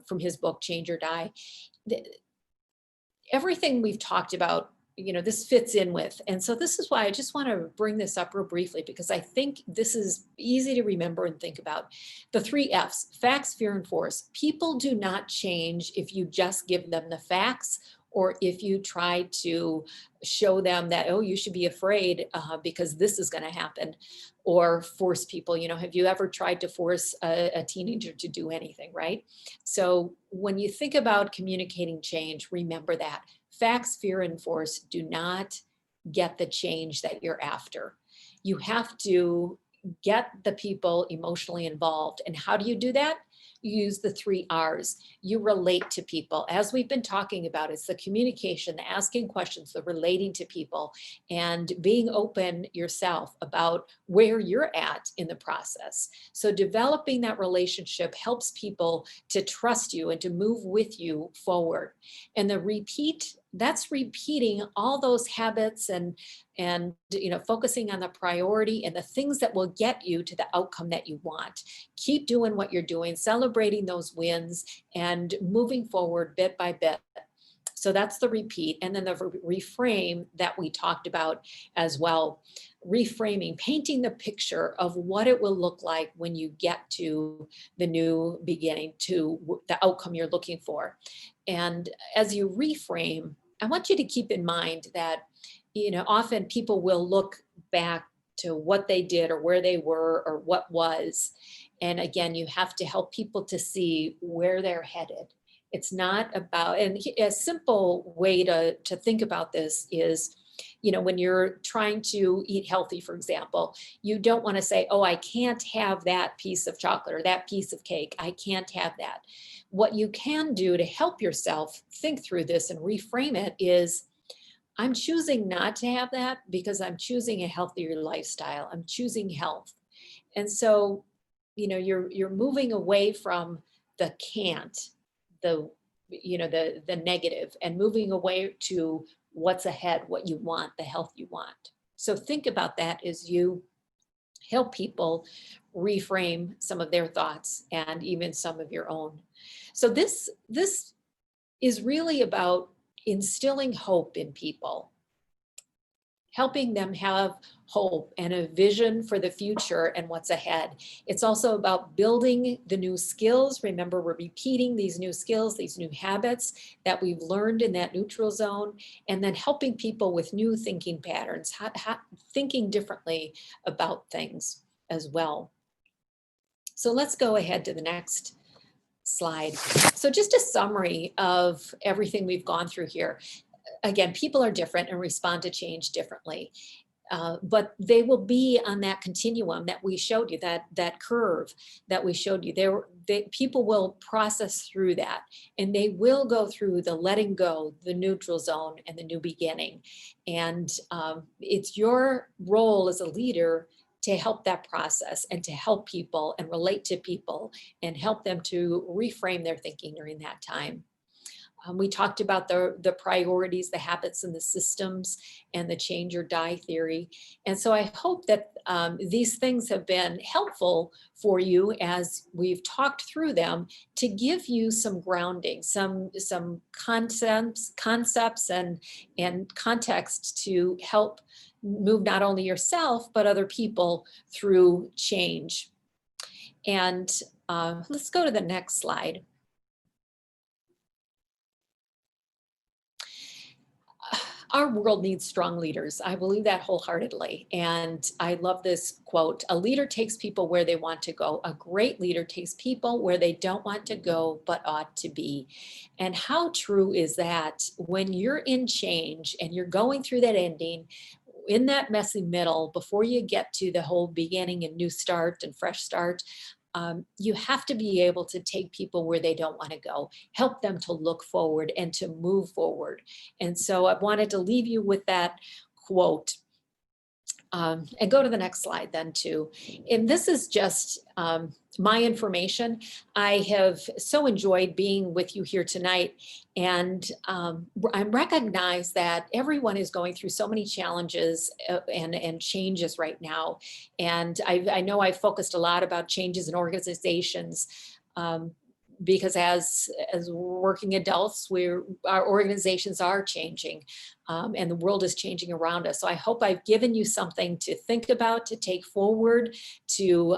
Speaker 2: from his book, Change or Die. Everything we've talked about, this fits in with. And so this is why I just want to bring this up real briefly, because I think this is easy to remember and think about. The 3 F's: facts, fear, and force. People do not change if you just give them the facts, or if you try to show them that, oh, you should be afraid because this is going to happen, or force people. Have you ever tried to force a teenager to do anything, right? So when you think about communicating change, remember that facts, fear, and force do not get the change that you're after. You have to get the people emotionally involved. And how do you do that? you use the 3 R's. You relate to people. As we've been talking about, it's the communication, the asking questions, the relating to people, and being open yourself about where you're at in the process. So developing that relationship helps people to trust you and to move with you forward. And the repeat, that's repeating all those habits and focusing on the priority and the things that will get you to the outcome that you want. Keep doing what you're doing, celebrating those wins and moving forward bit by bit. So that's the repeat. And then the reframe that we talked about as well. Reframing, painting the picture of what it will look like when you get to the new beginning, to the outcome you're looking for. And as you reframe, I want you to keep in mind that, often people will look back to what they did or where they were or what was. And again, you have to help people to see where they're headed. It's not about, and a simple way to think about this is, when you're trying to eat healthy, for example, you don't want to say, oh, I can't have that piece of chocolate or that piece of cake. I can't have that. What you can do to help yourself think through this and reframe it is, I'm choosing not to have that because I'm choosing a healthier lifestyle. I'm choosing health. And so, you're moving away from the can't, the negative, and moving away to what's ahead, what you want, the health you want. So think about that as you help people reframe some of their thoughts and even some of your own. So this is really about instilling hope in people, helping them have hope and a vision for the future and what's ahead. It's also about building the new skills. Remember, we're repeating these new skills, these new habits that we've learned in that neutral zone, and then helping people with new thinking patterns, thinking differently about things as well. So let's go ahead to the next slide. So just a summary of everything we've gone through here. Again, people are different and respond to change differently. But they will be on that continuum that we showed you, that curve that we showed you. People will process through that, and they will go through the letting go, the neutral zone, and the new beginning. And it's your role as a leader to help that process and to help people and relate to people and help them to reframe their thinking during that time. We talked about the priorities, the habits, and the systems, and the change or die theory. And so I hope that these things have been helpful for you as we've talked through them, to give you some grounding, some concepts and context to help move not only yourself, but other people through change. And let's go to the next slide. Our world needs strong leaders. I believe that wholeheartedly. And I love this quote: a leader takes people where they want to go. A great leader takes people where they don't want to go, but ought to be. And how true is that when you're in change and you're going through that ending, in that messy middle, before you get to the whole beginning and new start and fresh start, you have to be able to take people where they don't want to go, help them to look forward and to move forward. And so I wanted to leave you with that quote. And go to the next slide then too. And this is just my information. I have so enjoyed being with you here tonight. And I recognize that everyone is going through so many challenges and changes right now. And I know I've focused a lot about changes in organizations, because as working adults, our organizations are changing, and the world is changing around us. So I hope I've given you something to think about, to take forward, to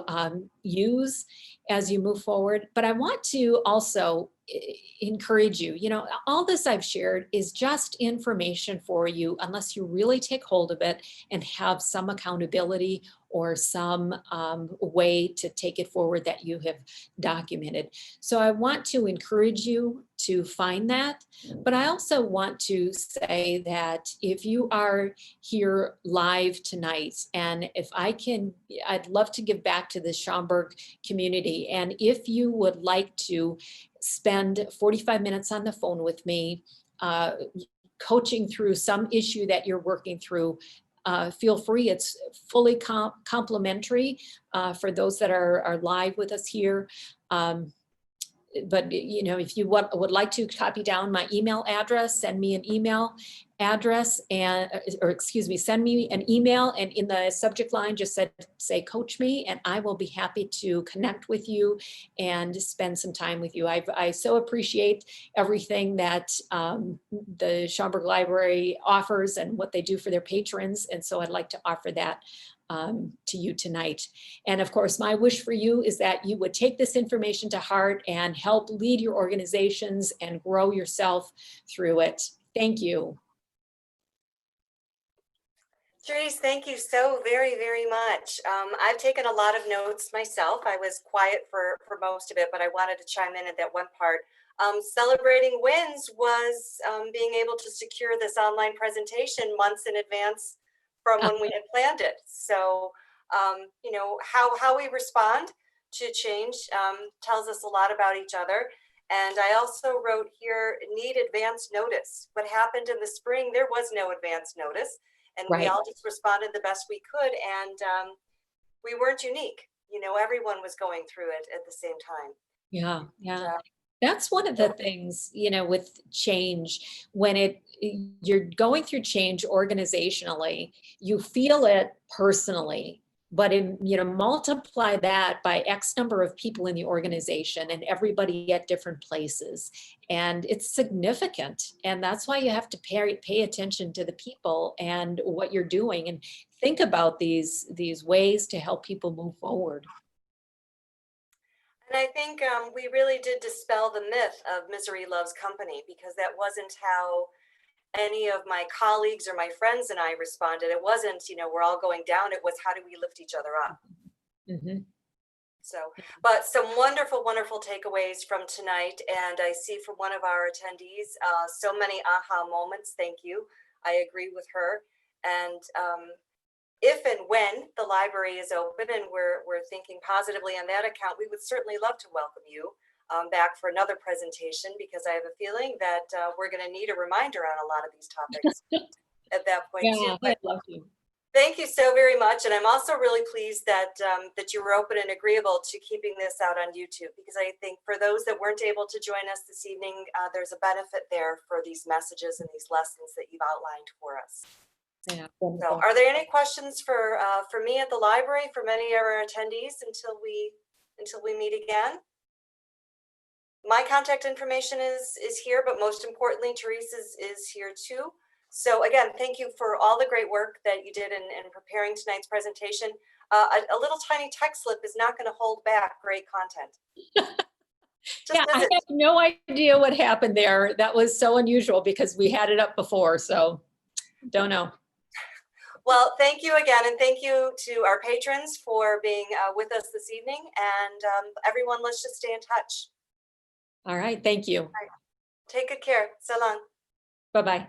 Speaker 2: use as you move forward. But I want to also encourage you, all this I've shared is just information for you, unless you really take hold of it and have some accountability or some way to take it forward that you have documented. So I want to encourage you to find that, but I also want to say that if you are here live tonight, and if I can, I'd love to give back to the Schaumburg community. And if you would like to spend 45 minutes on the phone with me, coaching through some issue that you're working through, feel free. It's fully complimentary for those that are live with us here. But if you would like to copy down my email address, send me an email address, and send me an email, and in the subject line just say coach me, and I will be happy to connect with you and spend some time with you. I so appreciate everything that the Schaumburg Library offers and what they do for their patrons, and so I'd like to offer that to you tonight. And of course, my wish for you is that you would take this information to heart and help lead your organizations and grow yourself through it. Thank you.
Speaker 1: Therese, thank you so very, very much. I've taken a lot of notes myself. I was quiet for most of it, but I wanted to chime in at that one part. Celebrating wins was being able to secure this online presentation months in advance from when we had planned it. So, how we respond to change tells us a lot about each other. And I also wrote here, need advance notice. What happened in the spring, there was no advance notice. And we all just responded the best we could. And we weren't unique. Everyone was going through it at the same time.
Speaker 2: Yeah. That's one of the things, with change, when you're going through change organizationally, you feel it personally, but multiply that by X number of people in the organization and everybody at different places. And it's significant. And that's why you have to pay attention to the people and what you're doing, and think about these ways to help people move forward.
Speaker 1: And I think we really did dispel the myth of misery loves company, because that wasn't how any of my colleagues or my friends and I responded. It wasn't, we're all going down. It was, how do we lift each other up?
Speaker 2: Mm-hmm.
Speaker 1: So, but some wonderful, wonderful takeaways from tonight. And I see from one of our attendees, so many aha moments. Thank you. I agree with her. And if and when the library is open and we're thinking positively on that account, we would certainly love to welcome you back for another presentation, because I have a feeling that we're going to need a reminder on a lot of these topics at that point too. But
Speaker 2: I'd love to.
Speaker 1: Thank you so very much. And I'm also really pleased that that you were open and agreeable to keeping this out on YouTube, because I think for those that weren't able to join us this evening, there's a benefit there for these messages and these lessons that you've outlined for us.
Speaker 2: Yeah.
Speaker 1: So are there any questions for me at the library, from any of our attendees until we meet again? My contact information is here, but most importantly, Teresa's is here too. So again, thank you for all the great work that you did in preparing tonight's presentation. A little tiny text slip is not going to hold back great content.
Speaker 2: I have no idea what happened there. That was so unusual, because we had it up before, so don't know.
Speaker 1: Well, thank you again, and thank you to our patrons for being with us this evening. And everyone, let's just stay in touch.
Speaker 2: All right, thank you.
Speaker 1: Take good care. So long.
Speaker 2: Bye-bye.